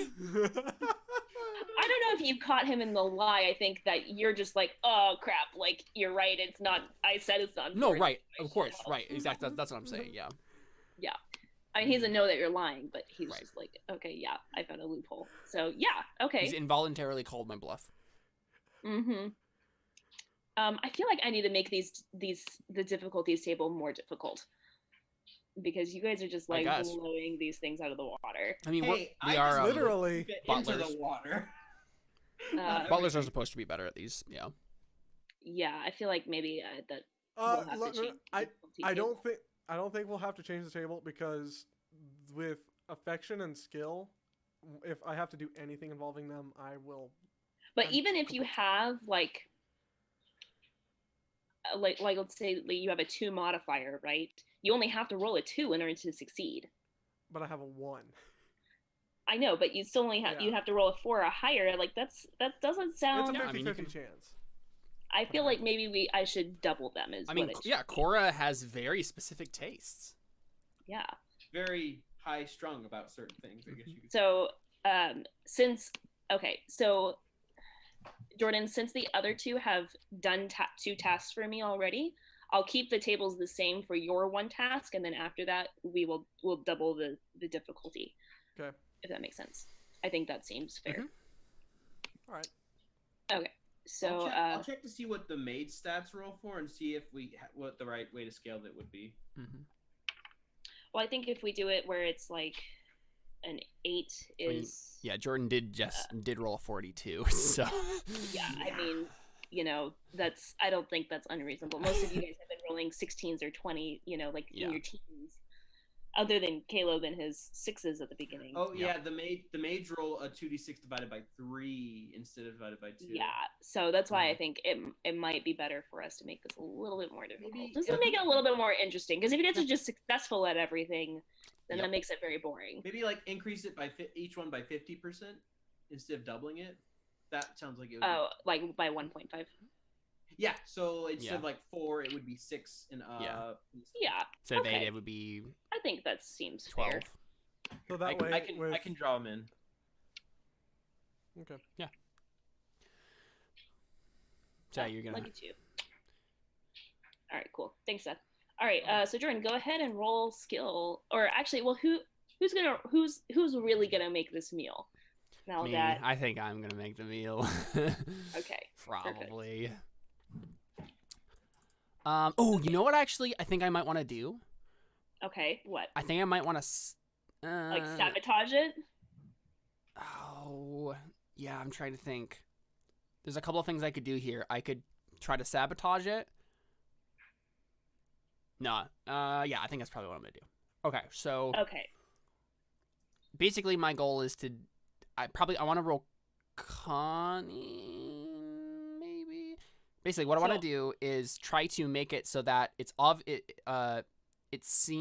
don't know if you caught him in the lie. I think that you're just like, oh crap, like you're right. It's not. I said it's not. No, right. Of course, right. Exactly. That's what I'm saying. Yeah. Yeah. I mean, he doesn't know that you're lying, but he's just like, okay, yeah, I found a loophole. So yeah, okay. He's involuntarily called my bluff. Mm-hmm. I feel like I need to make the difficulties table more difficult. Because you guys are just like blowing these things out of the water. I mean, we are literally into the water. Butlers are supposed to be better at these. Yeah. Yeah, I feel like maybe that. We'll have to change I don't think we'll have to change the table because with affection and skill, if I have to do anything involving them, I will. But even if you have like let's say you have a 2 modifier, right? You only have to roll a 2 in order to succeed. But I have a 1. I know, but you still only have you have to roll a 4 or higher. Like that doesn't sound. It's a 50-50 chance. I feel like maybe I should double them. Cora has very specific tastes. Yeah. Very high strung about certain things, I guess you could say. So Jordan, since the other 2 have done 2 tasks for me already, I'll keep the tables the same for your 1 task, and then after that, we'll double the difficulty. Okay. If that makes sense. I think that seems fair. All right. Okay. So I'll check to see what the maid stats roll for, and see if what the right way to scale that would be. Well, I think if we do it where it's like an 8 is. Yeah, Jordan did roll a 42, so. Yeah, I mean, you know, I don't think that's unreasonable. Most of you guys have been rolling 16s or 20, you know, like in your teens. Other than Caleb and his 6s at the beginning. Oh yeah, the maids roll a 2d6 divided by 3 instead of divided by 2. Yeah, so that's why I think it might be better for us to make this a little bit more difficult. Just to make it a little bit more interesting. Because if you guys are just successful at everything, then that makes it very boring. Maybe like increase it by each one by 50% instead of doubling it. That sounds like it would. Oh, like by 1.5. Yeah, so instead of like 4, it would be 6 and Yeah. So if 8, it would be. I think that seems 12. fair. So that way, I can draw them in. Okay. Yeah. So you're gonna. Lucky 2. All right, cool. Thanks, Seth. All right, so Jordan, go ahead and roll skill. Or actually, well, who's really gonna make this meal? Now Me. that I think I'm gonna make the meal. Okay. Probably. Oh, you know what? Actually, I think I might want to do. Okay. What? I think I might want to. Like sabotage it? Oh, yeah. I'm trying to think. There's a couple of things I could do here. I could try to sabotage it. No. Yeah. I think that's probably what I'm gonna do. Okay. So. Okay. Basically, my goal is to. I want to roll Connie, maybe. Basically, what I want to do is try to make it so that it's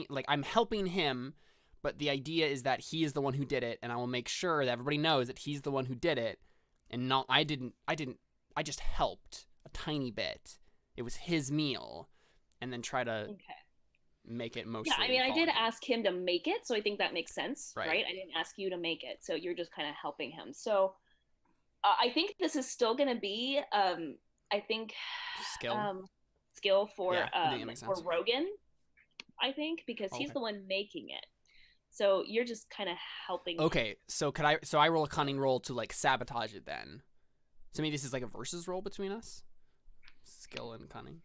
like I'm helping him, but the idea is that he is the one who did it, and I will make sure that everybody knows that he's the one who did it, and not I just helped a tiny bit. It was his meal, and then try to make it mostly. Yeah, I mean, I did ask him to make it, so I think that makes sense, right? I didn't ask you to make it, so you're just kind of helping him. So I think this is still going to be, I think, skill for Rogen, I think, because he's the one making it. So you're just kind of helping. Okay, so I roll a cunning roll to like sabotage it then. So maybe this is like a versus roll between us? Skill and cunning.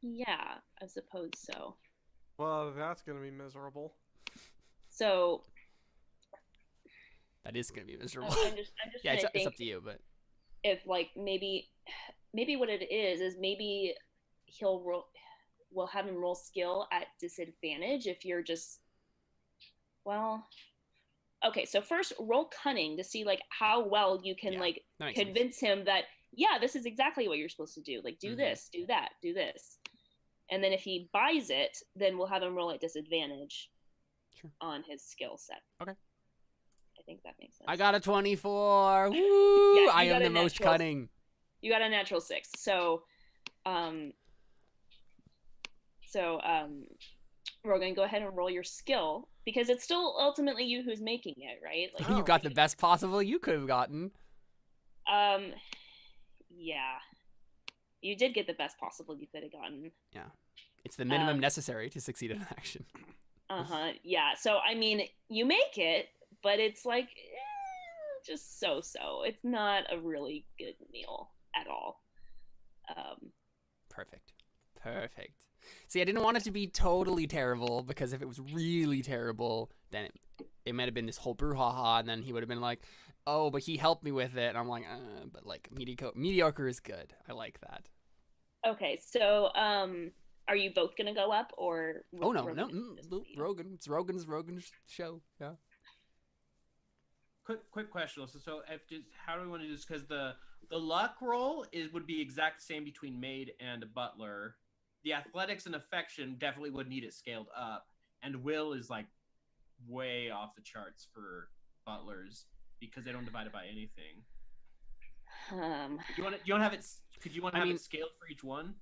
Yeah, I suppose so. Well, that's gonna be miserable. So that is gonna be miserable. I'm just yeah, it's up to you, but if like maybe what it is maybe we'll have him roll skill at disadvantage if you're just okay. So first roll cunning to see like how well you can like convince him that this is exactly what you're supposed to do. Like do this, do that, do this. And then if he buys it, then we'll have him roll at disadvantage on his skill set. Okay. I think that makes sense. I got a 24. Woo! I am the most cunning. You got a natural 6. So Rogen, go ahead and roll your skill because it's still ultimately you who's making it, right? Like you got the best possible you could have gotten. Yeah. You did get the best possible you could have gotten. Yeah. It's the minimum necessary to succeed in action. Yeah. So, I mean, you make it, but it's like just so-so. It's not a really good meal at all. Perfect. See, I didn't want it to be totally terrible because if it was really terrible, then it might have been this whole brouhaha, and then he would have been like, oh, but he helped me with it. And I'm like, but like mediocre is good. I like that. Okay, so are you both gonna go up or? Oh no, Rogen. It's Rogen's show. Yeah. Quick question. So how do we want to do this? Because the luck roll would be exact same between maid and a butler. The athletics and affection definitely would need it scaled up, and will is like way off the charts for butlers because they don't divide it by anything. You want to have it? Could you want to have it scaled for each one?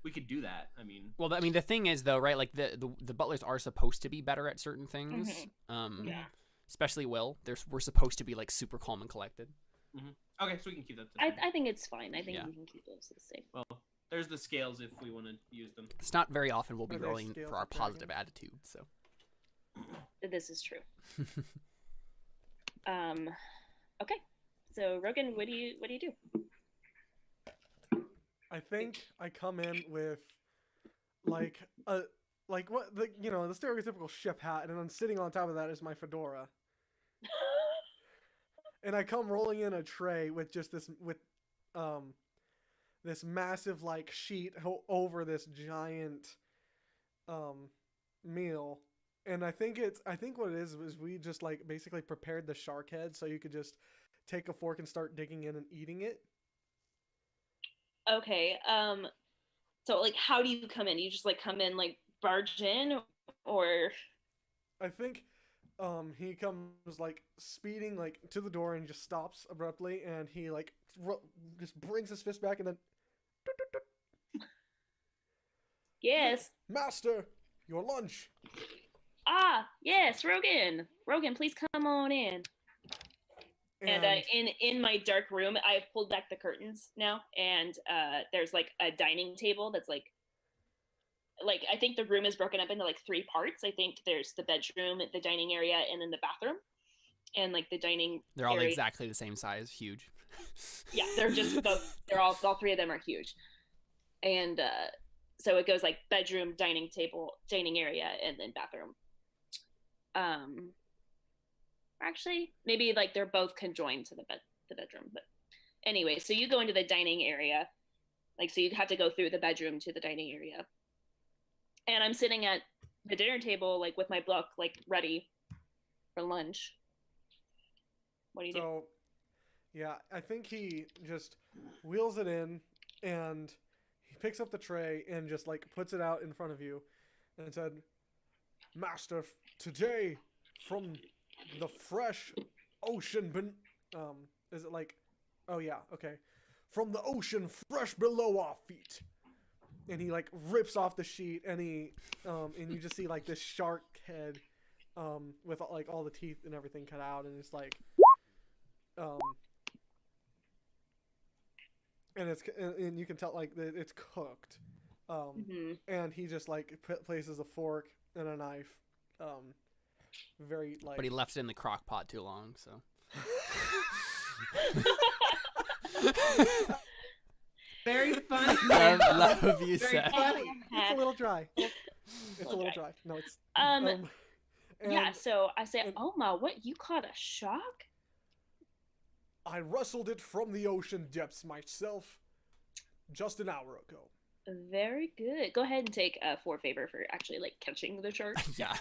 We could do that. I mean, well, I mean, the thing is though, right? Like the butlers are supposed to be better at certain things. Yeah. Especially Will. We're supposed to be like super calm and collected. Okay, so we can keep that. I think it's fine. I think we can keep those the same. Well, there's the scales if we want to use them. It's not very often we'll be rolling for our positive attitude. So this is true. Okay. So Rogen, what do you do? I think I come in with like a what the the stereotypical chef hat, and then sitting on top of that is my fedora. And I come rolling in a tray with just this massive like sheet over this giant meal. And I think what it is we just like basically prepared the shark head so you could just take a fork and start digging in and eating it. Okay. So like how do you come in? You just like come in like barge in, or I think he comes like speeding like to the door and just stops abruptly, and he like just brings his fist back and then yes. Master, your lunch. Ah, yes, Rogen. Rogen, please come on in. And in my dark room, I've pulled back the curtains now, and there's like a dining table that's like I think the room is broken up into like 3 parts. I think there's the bedroom, the dining area, and then the bathroom. And like the dining they're all area, exactly the same size, huge. Yeah, they're all 3 of them are huge. And so it goes like bedroom, dining table, dining area, and then bathroom. Actually, maybe like they're both conjoined to the bedroom, but anyway, so you go into the dining area, like so you'd have to go through the bedroom to the dining area. And I'm sitting at the dinner table, like with my book, like ready for lunch. What do you do? Yeah, I think he just wheels it in and he picks up the tray and just like puts it out in front of you and said, Master, today from the fresh ocean is it like, oh yeah, okay, from the ocean fresh below our feet. And he like rips off the sheet and he and you just see like this shark head with like all the teeth and everything cut out, and it's like and you can tell like that it's cooked. And he just like places a fork and a knife very like, but he left it in the crock pot too long, so very funny. Love you, Seth. It's a little dry. It's a little dry. No, it's yeah, so I say, oh my, what, you caught a shark? I wrestled it from the ocean depths myself just an hour ago. Very good. Go ahead and take 4 favor for actually like catching the shark. Yeah.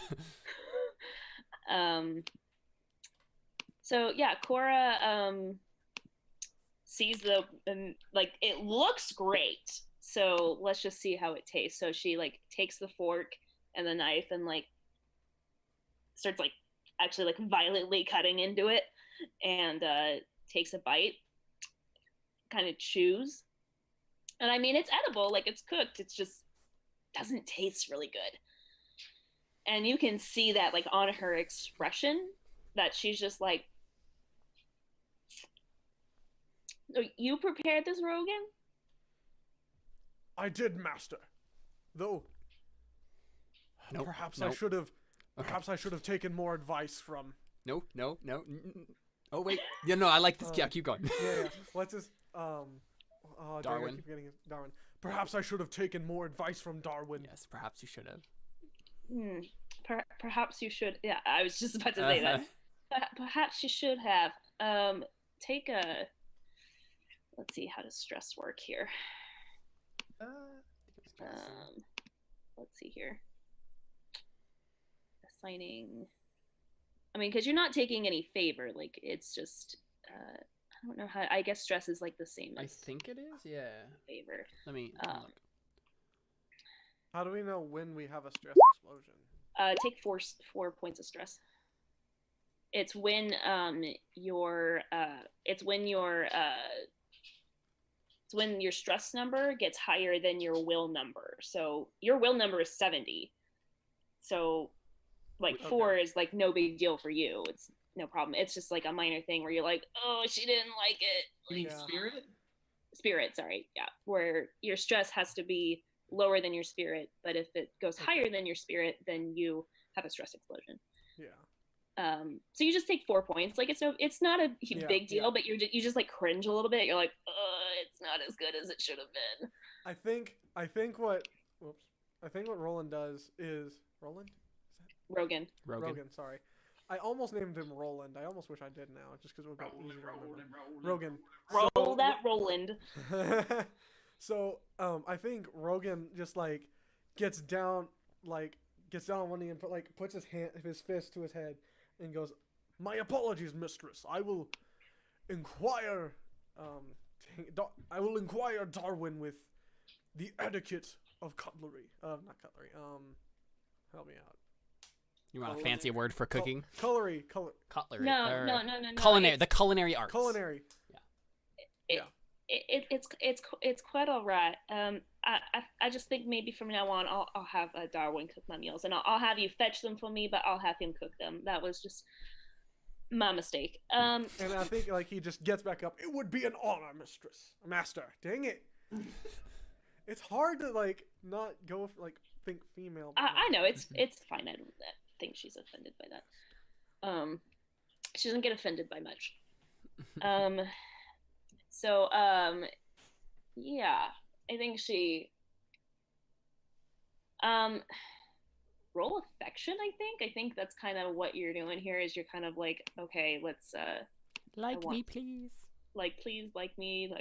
So yeah, Cora sees the like it looks great. So let's just see how it tastes. So she like takes the fork and the knife and like starts like actually like violently cutting into it and takes a bite, kind of chews. And I mean, it's edible, like it's cooked. It's just doesn't taste really good. And you can see that like on her expression that she's just like, you prepared this, Rogen? I did, Master. Though perhaps I should have taken more advice from. No. Oh wait. Yeah, no, I like this. Yeah, keep going. Yeah. What's his Darwin. I keep forgetting his Darwin. Perhaps I should have taken more advice from Darwin. Yes, perhaps you should have. Perhaps you should. Yeah, I was just about to say that. Perhaps you should have. Take a. Let's see, how does stress work here? Let's see here. Assigning. I mean, because you're not taking any favor. Like it's just. I don't know how. I guess stress is like the same. I think it is. Yeah. Favor. Let me look. How do we know when we have a stress explosion? Take 4 points of stress. It's when your stress number gets higher than your will number. So your will number is 70. So like 4 is like no big deal for you. It's no problem. It's just like a minor thing where you're like, oh, she didn't like it. You mean spirit? Spirit, sorry. Yeah. Where your stress has to be lower than your spirit, but if it goes higher than your spirit, then you have a stress explosion. Yeah. So you just take 4 points. Like it's not a big deal, but you just like cringe a little bit. You're like, it's not as good as it should have been. I think what Roland does is Roland? Rogen. Rogen, sorry. I almost named him Roland. I almost wish I did now, just because it would be easier to remember. Rogen. Roll that Roland. So, I think Rogen just like gets down on one knee and puts his fist to his head and goes, "My apologies, mistress. I will inquire Darwin with the etiquette of cutlery. Not cutlery. Help me out. You want a fancy word for cooking? Cutlery. Cutlery. No. Culinary. The culinary arts. Culinary. Yeah. It's quite all right. I just think maybe from now on I'll have Darwin cook my meals, and I'll have you fetch them for me, but I'll have him cook them. That was just my mistake. And I think he just gets back up. It would be an honor, master. Dang it. It's hard to not go think female. I know it's fine. I don't think she's offended by that. She doesn't get offended by much. So yeah, I think she roll affection. I think that's kind of what you're doing here. Is you're kind of okay, let's me, please. Please like me.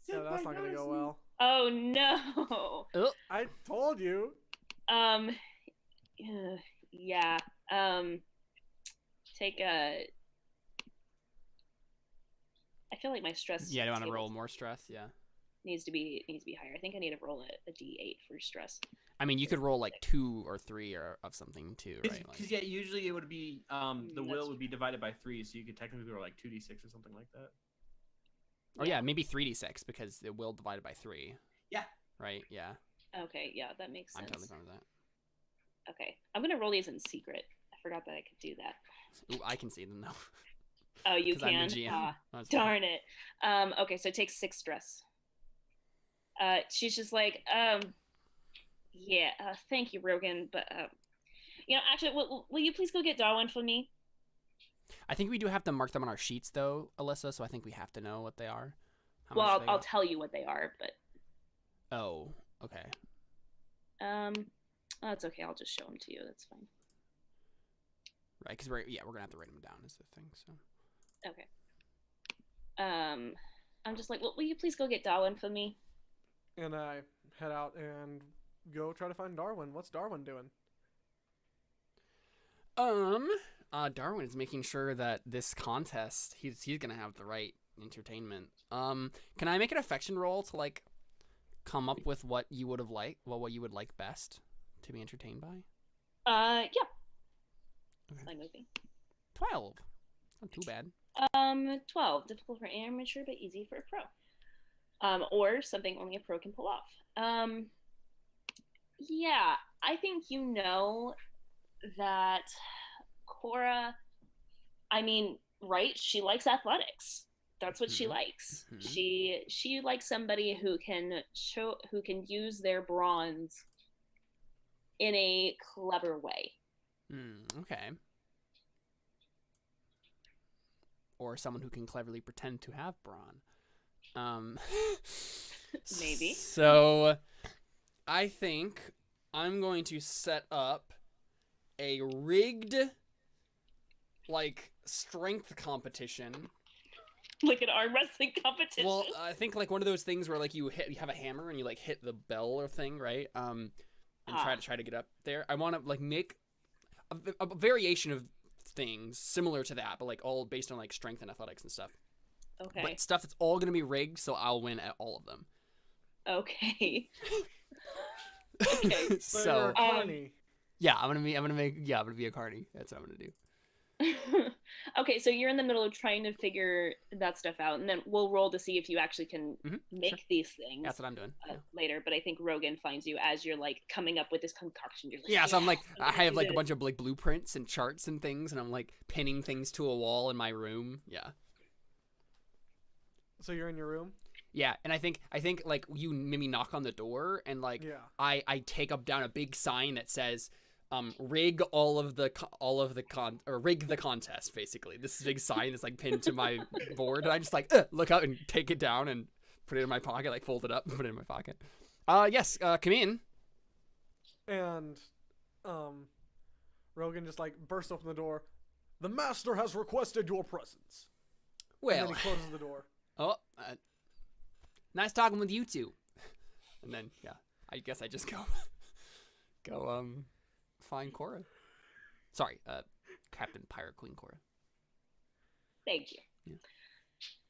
Yeah, that's not gonna go well. Oh no! Oh. I told you. Yeah. Take a. I feel like my stress. Yeah, do you want to roll more stress? Yeah. Needs to be higher. I think I need to roll a D8 for stress. I mean, you could roll 2 or 3 of something too, right? Because usually it would be the will would be divided by 3, so you could technically roll 2d6 or something like that. Oh yeah, maybe 3d6 because the will divided by 3. Yeah. Right. Yeah. Okay. Yeah, that makes sense. I'm totally fine with that. Okay, I'm gonna roll these in secret. I forgot that I could do that. Ooh, I can see them though. Oh, you can? I'm the GM. Darn it. Okay, so it takes 6 stress. She's just yeah, thank you, Rogen, but, actually, will you please go get Darwin for me? I think we do have to mark them on our sheets, though, Alyssa, so I think we have to know what they are. Well, I'll tell you what they are, but... Oh, okay. That's okay, I'll just show them to you, that's fine. Right, because we're gonna have to write them down is the thing, so... Okay. I'm just will you please go get Darwin for me? And I head out and go try to find Darwin. What's Darwin doing? Darwin is making sure that this contest, he's gonna have the right entertainment. Can I make an affection roll to come up with what you would have liked, what you would like best to be entertained by? Yeah. Okay. My movie. 12. Not too bad. 12. Difficult for amateur, but easy for a pro. Or something only a pro can pull off. Yeah, I think that Cora, right? She likes athletics. That's what she likes. Mm-hmm. She likes somebody who can use their bronze in a clever way. Okay. Or someone who can cleverly pretend to have brawn. Maybe. So, I think I'm going to set up a rigged, strength competition. Like an arm wrestling competition. Well, I think one of those things where you have a hammer and you hit the bell or thing, right? And try to get up there. I want to make a variation of things similar to that, but all based on strength and athletics and stuff. Okay. But stuff that's all gonna be rigged, so I'll win at all of them. Okay. Okay. So carny. Yeah, I'm gonna be a carny. That's what I'm gonna do. Okay, so you're in the middle of trying to figure that stuff out, and then we'll roll to see if you actually can make these things. That's what I'm doing later. But I think Rogen finds you as you're coming up with this concoction. You're so I'm I have a bunch of blueprints and charts and things, and I'm pinning things to a wall in my room. Yeah. So you're in your room? Yeah, and I think you maybe knock on the door, and I take up down a big sign that says, rig rig the contest, basically. This big sign is pinned to my board, and I just look out and take it down and put it in my pocket, like fold it up, put it in my pocket. Yes, come in. And, Rogen just like bursts open the door. The master has requested your presence. Well, and then he closes the door. Oh, nice talking with you two. And then, yeah, I guess I just go find Cora. Sorry, Captain Pirate Queen Cora. Thank you.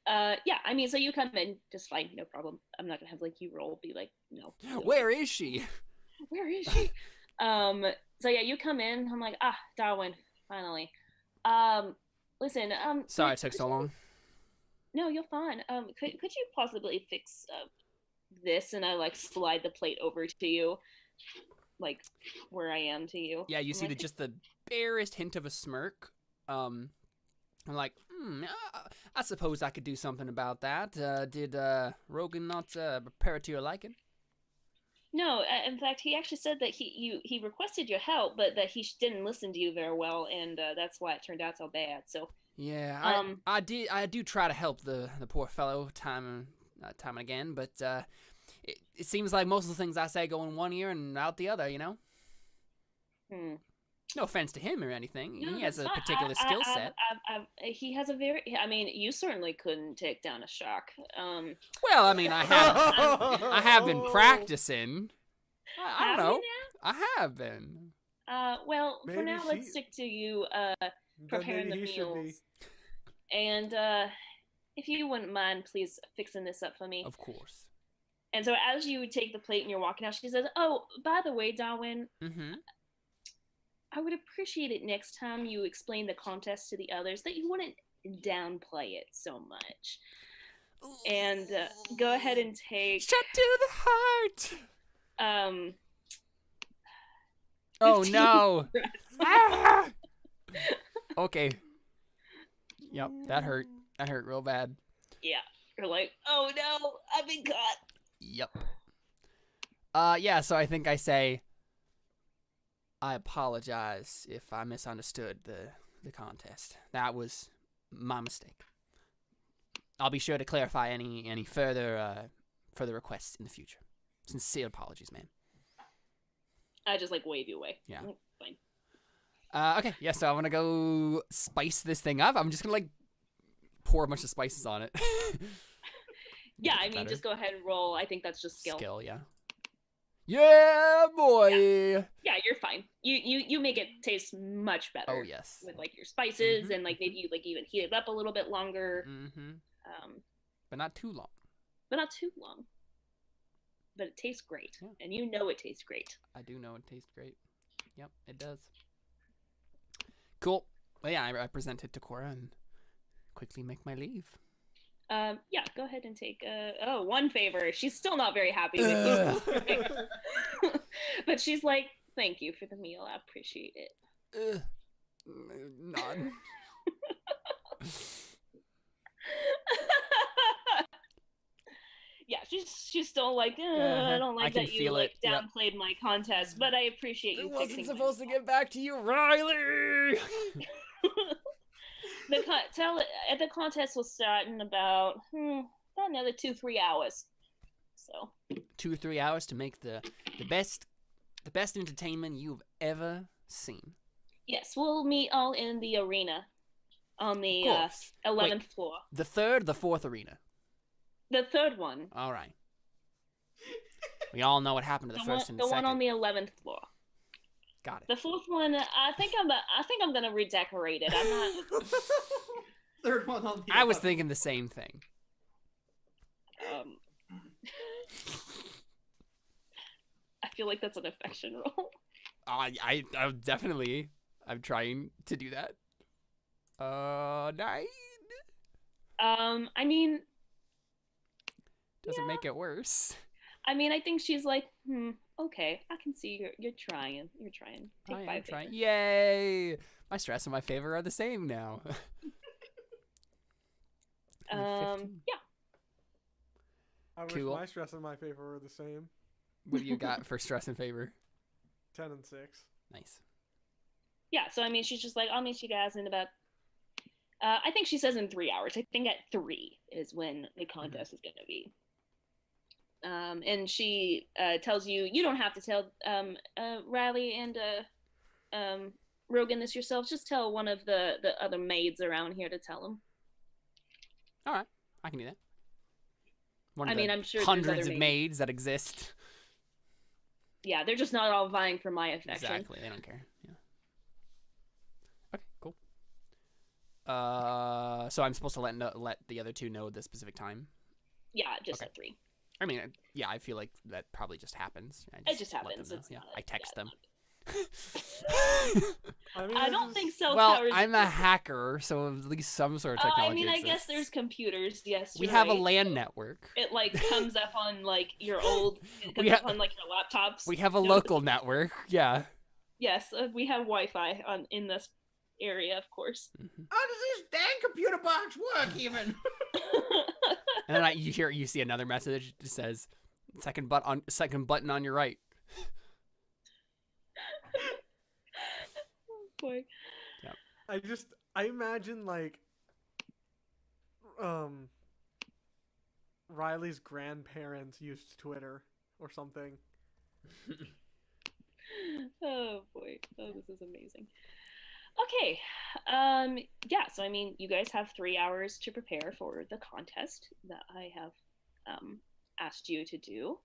Yeah, I mean, so you come in just fine, no problem. I'm not gonna have like you roll, be like, no. Where is she? Where is she? So yeah, you come in. I'm like, Darwin, finally. Listen, sorry it took so long. No, you're fine. Could you possibly fix this? And I like slide the plate over to you, like where I am to you. Yeah, you see just the barest hint of a smirk. I'm like, I suppose I could do something about that. Did Rogen not prepare it to your liking? No, in fact, he actually said that he requested your help, but that he didn't listen to you very well, and that's why it turned out so bad. So yeah, I do try to help the poor fellow time and again, but it seems like most of the things I say go in one ear and out the other, you know. No offense to him or anything. No, he has a particular skill set. He has a very. I mean, you certainly couldn't take down a shark. Well, I mean, I have been practicing. I don't know. I have been. Well, Maybe for now, let's stick to you preparing the meals. And if you wouldn't mind, please fixing this up for me. Of course. And so, as you take the plate and you're walking out, she says, "Oh, by the way, Darwin." Mm-hmm. I would appreciate it next time you explain the contest to the others that you wouldn't downplay it so much. And go ahead and take... Shut to the heart! Oh no! Okay. Yep, that hurt. That hurt real bad. Yeah. You're like, oh no, I've been caught. Yep. Yeah, so I think I say... I apologize if I misunderstood the contest. That was my mistake. I'll be sure to clarify any further requests in the future. Sincere apologies, man. I just like wave you away. Yeah. Fine. Okay, yeah, so I'm gonna go spice this thing up. I'm just gonna like pour a bunch of spices on it. Yeah, I mean, just go ahead and roll. I think that's just skill. Skill, yeah. Yeah, boy. Yeah, you're fine. You make it taste much better. Oh yes. With like your spices and like maybe you like even heat it up a little bit longer. But not too long. But not too long. But it tastes great, and you know it tastes great. I do know it tastes great. Yep, it does. Cool. Well, yeah, I present it to Cora and quickly make my leave. Yeah, go ahead and take one favor. She's still not very happy with you. But she's like, thank you for the meal. I appreciate it. None. Yeah, she's still like, I don't like that you like downplayed my contest, but I appreciate you fixing it. Wasn't supposed to get back to you, Riley! The contest will start in about another 2-3 hours. So 2-3 hours to make the best entertainment you've ever seen. Yes, we'll meet all in the arena on the 11th floor. The third, the fourth arena. The third one. All right. We all know what happened to the first and the second. The one on the 11th floor. Got it. The fourth one, I think I'm gonna redecorate it. I'm not. Third one on the. I was thinking the same thing. I feel like that's an affection roll. I definitely. I'm trying to do that. 9. I mean. Doesn't make it worse. I mean, I think she's like, okay, I can see you're trying. You're trying. Take 5 trying. Yay! My stress and my favor are the same now. Yeah. I wish my stress and my favor were the same. What do you got for stress and favor? 10 and 6. Nice. Yeah, so I mean, she's just like, I'll meet you guys in about. I think she says in 3 hours. I think at 3 is when the contest is gonna be. And she tells you you don't have to tell Riley and Rogen this yourself. Just tell one of the other maids around here to tell him. All right, I can do that. I'm sure hundreds of maids that exist. Yeah, they're just not all vying for my affection. Exactly, they don't care. Yeah. Okay, cool. So I'm supposed to let the other two know the specific time. Yeah, just at 3. I mean, yeah, I feel like that probably just happens. It just happens. I text them. I don't think cell towers. Well, I'm a hacker, so at least some sort of technology I guess there's computers. Yes, we have a LAN network. It comes up on your old. It comes up on your laptops. We have a local network. Yeah. Yes, we have Wi-Fi in this area, of course. Mm-hmm. How does this dang computer box work, even? And then you see another message that says, second button on your right. Oh boy. Yep. I imagine Riley's grandparents used Twitter or something. Oh boy. Oh, this is amazing. Okay. Yeah, so you guys have 3 hours to prepare for the contest that I have asked you to do.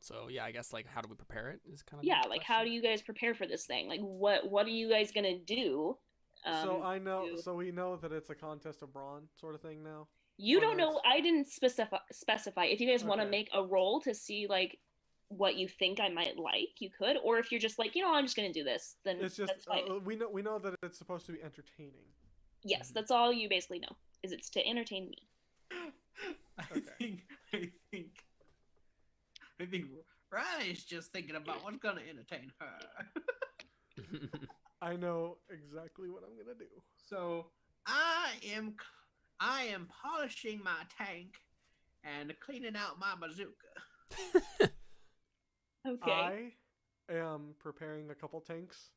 So yeah, I guess how do we prepare it is kind of how do you guys prepare for this thing? What are you guys gonna do? So we know that it's a contest of brawn sort of thing now. You don't know. I didn't specify. If you guys want to make a roll to see what you think I might like, you could. Or if you're just I'm just gonna do this, then it's just that's fine. We know that it's supposed to be entertaining. Yes, that's all you basically know. It's to entertain me. I think Riley's just thinking about what's gonna entertain her. I know exactly what I'm gonna do. So I am polishing my tank and cleaning out my bazooka. Okay. I am preparing a couple tanks,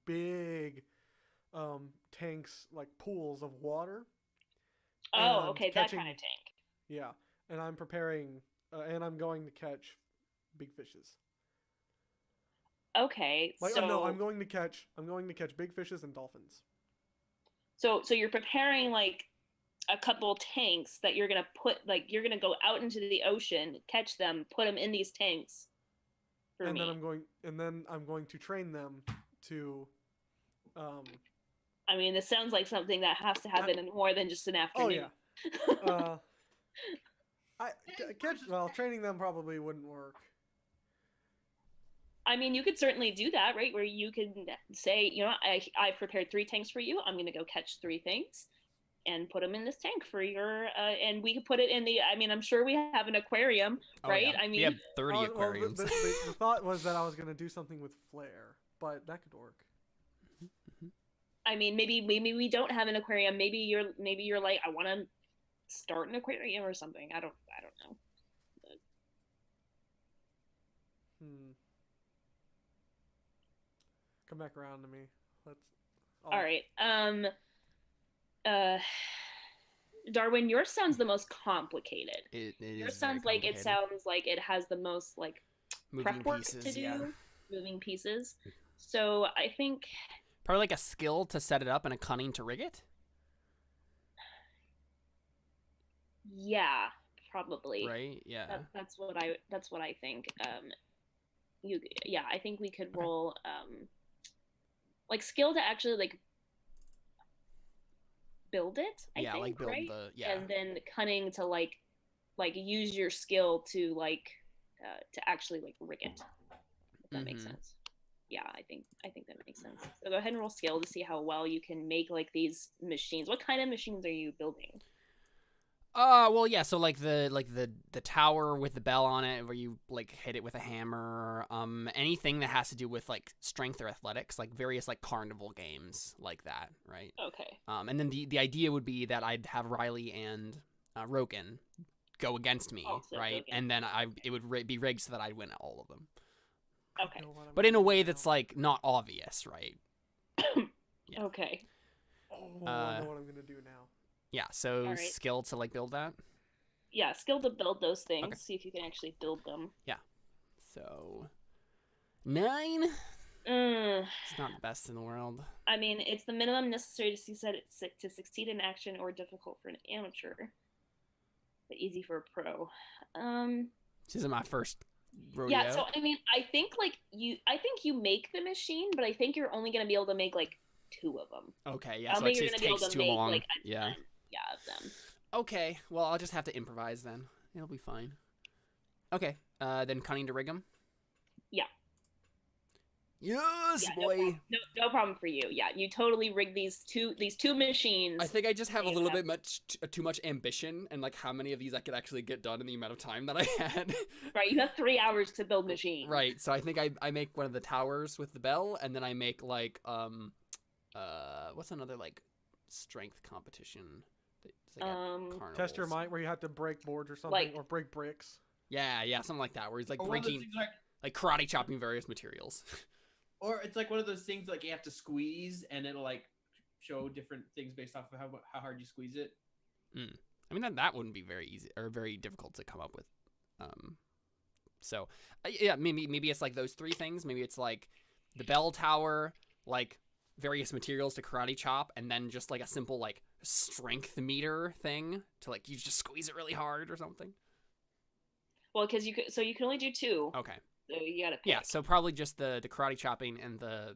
big tanks, pools of water. Oh, okay, that kind of tank. Yeah, and I'm preparing, and I'm going to catch big fishes. Okay, no, I'm going to catch big fishes and dolphins. So you're preparing a couple tanks that you're gonna put you're gonna go out into the ocean, catch them, put them in these tanks. Then I'm going to train them to. This sounds like something that has to happen in more than just an afternoon. Oh yeah. Training them probably wouldn't work. You could certainly do that, right? Where you can say, I prepared 3 tanks for you. I'm going to go catch 3 things and put them in this tank for your, and we could put it in the, I'm sure we have an aquarium, right? Yeah. We have 30 aquariums. The thought was that I was going to do something with flair, but that could work. Maybe we don't have an aquarium. Maybe you're like, I want to start an aquarium or something. I don't know. Come back around to me. All right. Darwin, yours sounds the most complicated. Yours sounds like it has the most moving prep work pieces, to do, yeah. Moving pieces. So I think probably a skill to set it up and a cunning to rig it. Yeah, probably. Right. Yeah. That's what I think. I think we could roll skill to actually build it. I think, build right? and then cunning to use your skill to to actually rig it. If that makes sense. Yeah, I think that makes sense. So go ahead and roll skill to see how well you can make these machines. What kind of machines are you building? Well, yeah. So the tower with the bell on it, where you hit it with a hammer. Anything that has to do with strength or athletics, various carnival games like that, right? Okay. And then the idea would be that I'd have Riley and Rogen go against me, right? Rogen. And then it would be rigged so that I'd win all of them. Okay. But in a way that's not obvious, right? Yeah. Okay. I know what I'm gonna do now. Yeah, so skill to build that? Yeah, skill to build those things. Okay. See if you can actually build them. Yeah. So 9. It's not the best in the world. I mean, it's the minimum necessary to succeed in action or difficult for an amateur, but easy for a pro. This isn't my first rodeo. Yeah, so I mean, I think you make the machine, but I think you're only gonna be able to make like 2 of them. Okay, yeah, so it just takes too long. Like, yeah. 10, of them. Okay, well, I'll just have to improvise then. It'll be fine. Okay, then cunning to rig them? Yeah. Yes, yeah, boy! No problem for you. Yeah, you totally rigged these two machines. I think I just have a little bit too much ambition and like how many of these I could actually get done in the amount of time that I had. Right, you have 3 hours to build machines. Right, so I think I make one of the towers with the bell, and then I make like, what's another like strength competition? It's like Test your might, where you have to break boards or something, or break bricks. Yeah, something like that, where he's like Or breaking, like karate chopping various materials. Or it's like one of those things like you have to squeeze, and it'll like show different things based off of how hard you squeeze it. I mean that wouldn't be very easy or very difficult to come up with. So yeah, maybe it's like those 3 things. Maybe it's like the bell tower, like various materials to karate chop, and then just like a simple like strength meter thing to like you just squeeze it really hard or something. Well, because you can only do 2. Okay. So you gotta pick. Yeah, so probably just the karate chopping and the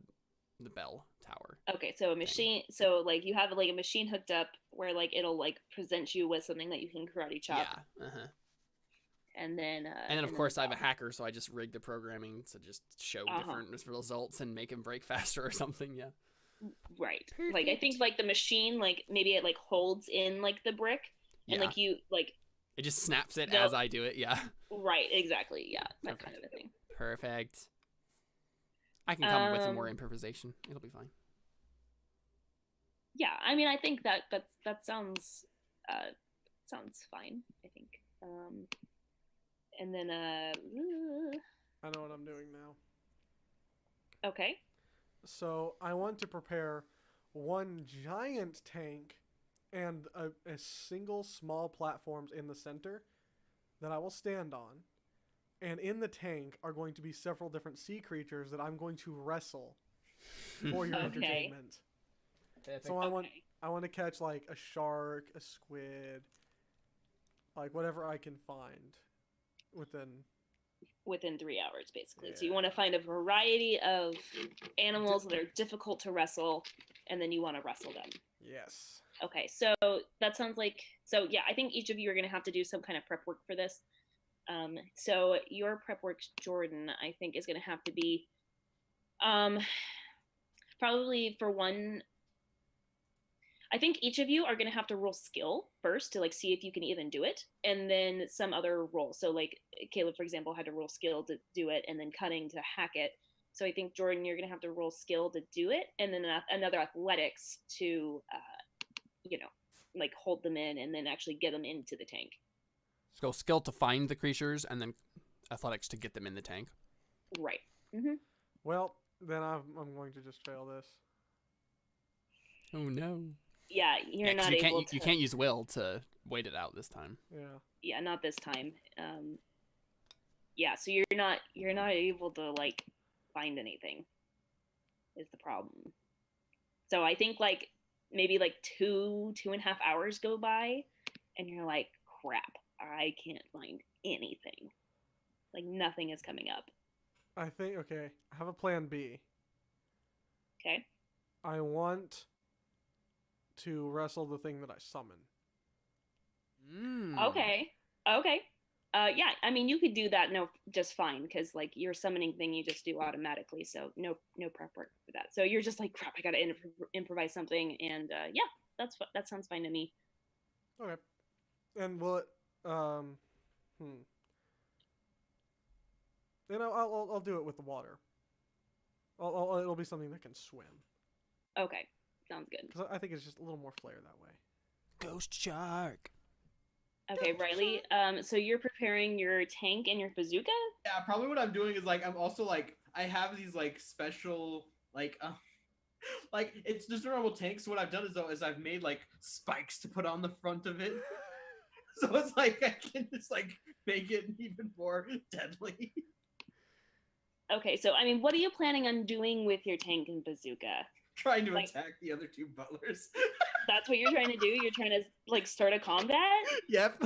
bell tower. Okay, so a machine. So like you have like a machine hooked up where like it'll like present you with something that you can karate chop. Yeah. And then of course I have a hacker, so I just rig the programming to just show different results and make him break faster or something. Yeah. Right. Perfect. Like I think like the machine, like maybe it like holds in like the brick, and like you like. It just snaps it as I do it. Yeah. Right. Exactly. Yeah. That kind of a thing. Perfect. I can come up with some more improvisation. It'll be fine. Yeah, I mean, I think that sounds fine. I think. And then I know what I'm doing now. Okay. So I want to prepare 1 giant tank and a single small platforms in the center that I will stand on. And in the tank are going to be several different sea creatures that I'm going to wrestle for your entertainment. So I want to catch like a shark, a squid, like whatever I can find within 3 hours, basically. Yeah. So you want to find a variety of animals that are difficult to wrestle, and then you want to wrestle them. Yes. Okay, so that sounds like yeah, I think each of you are going to have to do some kind of prep work for this. So your prep work, Jordan, I think is going to have to be probably for 1. I think each of you are going to have to roll skill first to like see if you can even do it, and then some other roll. So like Caleb, for example, had to roll skill to do it, and then cunning to hack it. So I think Jordan, you're going to have to roll skill to do it, and then another athletics to, like hold them in and then actually get them into the tank. So skill to find the creatures, and then athletics to get them in the tank. Right. Mm-hmm. Well, then I'm going to just fail this. Oh no. Yeah, you're not able to. You can't use will to wait it out this time. Yeah. Yeah, not this time. Yeah, so you're not able to like find anything. Is the problem. So I think like maybe like 2.5 hours go by, and you're like, crap, I can't find anything. Like nothing is coming up. I think I have a plan B. Okay. I want to wrestle the thing that I summon. Okay. Yeah, I mean, you could do that just fine, because like your summoning thing you just do automatically, so no prep work for that. So you're just like, crap, I gotta improvise something, and yeah, that sounds fine to me. Okay. And will it then I'll do it with the water. It'll be something that can swim. Okay, sounds good. Because I think it's just a little more flair that way. Ghost shark. Okay, Riley. So you're preparing your tank and your bazooka? Yeah, probably what I'm doing is like I'm also like I have these like special like it's just a normal tank. So what I've done is I've made like spikes to put on the front of it. So it's like I can just like make it even more deadly. Okay, so I mean, what are you planning on doing with your tank and bazooka? Trying to attack the other two butlers. That's what you're trying to do? You're trying to like start a combat? Yep.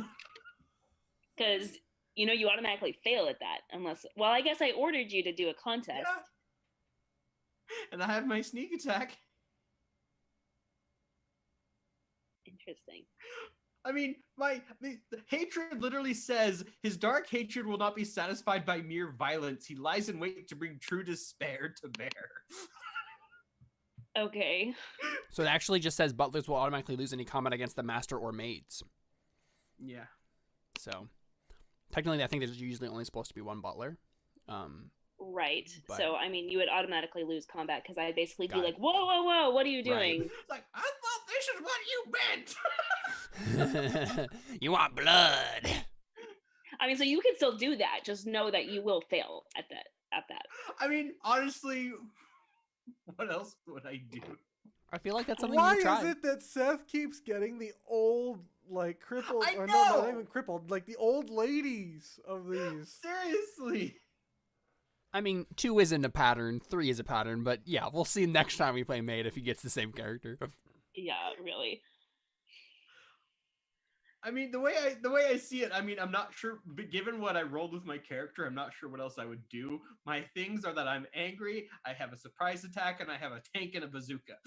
Because you know you automatically fail at that unless. Well, I guess I ordered you to do a contest. Yeah. And I have my sneak attack. Interesting. I mean, the hatred literally says his dark hatred will not be satisfied by mere violence. He lies in wait to bring true despair to bear. Okay. So it actually just says butlers will automatically lose any combat against the master or maids. Yeah. So technically, I think there's usually only supposed to be one butler. Right. But... So I mean, you would automatically lose combat because I'd basically be like, "Whoa, whoa, whoa! What are you doing?" Right. Like, I thought this is what you meant. You want blood? I mean, so you can still do that. Just know that you will fail at that. I mean, honestly, what else would I do? I feel like that's something Why you try. is it that Seth keeps getting the old, like, crippled, I or know! no, not even crippled, like the old ladies of these? Seriously. I mean, 2 isn't a pattern, 3 is a pattern, but yeah, we'll see next time we play Maid if he gets the same character. Yeah, really. I mean, the way I see it, I mean, I'm not sure, but given what I rolled with my character, I'm not sure what else I would do. My things are that I'm angry, I have a surprise attack, and I have a tank and a bazooka.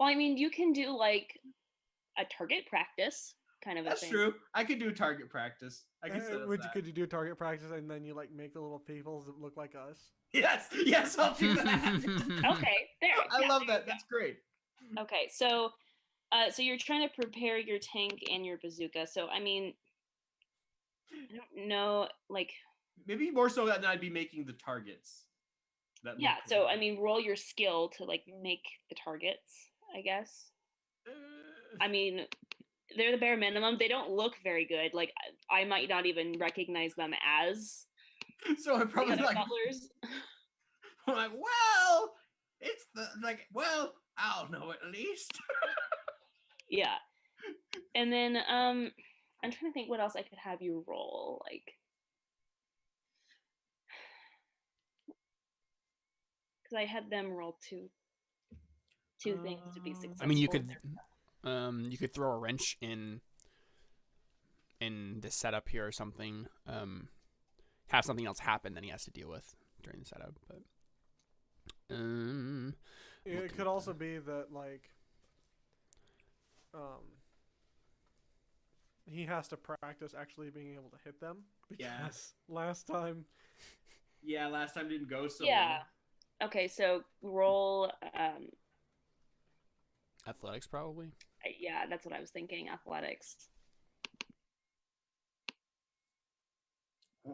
Well, I mean, you can do like a target practice kind of a That's thing. true. I could do target practice. I could set up that. Could you do target practice and then you like make the little peoples that look like us? Yes, I'll do that. Okay, there. I love that. That's great. Okay, so you're trying to prepare your tank and your bazooka. So I mean, I don't know, like maybe more so than I'd be making the targets. Yeah, so I mean, roll your skill to like make the targets, I guess. I mean, they're the bare minimum. They don't look very good. Like I might not even recognize them as. So I probably the like butlers. I'm like, well, it's well, I'll know at least. Yeah, and then I'm trying to think what else I could have you roll, like. Because I had them roll two things to be successful. I mean, you could throw a wrench in this setup here or something. Have something else happen that he has to deal with during the setup. But it could also be that like he has to practice actually being able to hit them because last time didn't go so yeah. well. Okay, so roll athletics probably. Yeah, that's what I was thinking. Athletics.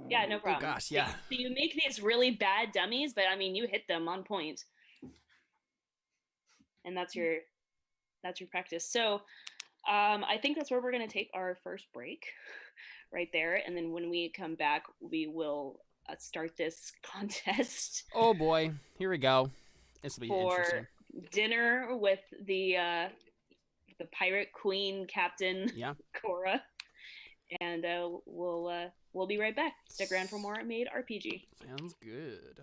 Yeah, no problem. Oh gosh, yeah. So you make these really bad dummies, but I mean, you hit them on point, and that's your practice. So, I think that's where we're gonna take our first break, right there, and then when we come back, we will start this contest. Oh boy, here we go. This will be interesting. Dinner with the pirate queen captain, Cora, and we'll be right back. Stick around for more Maid RPG. Sounds good.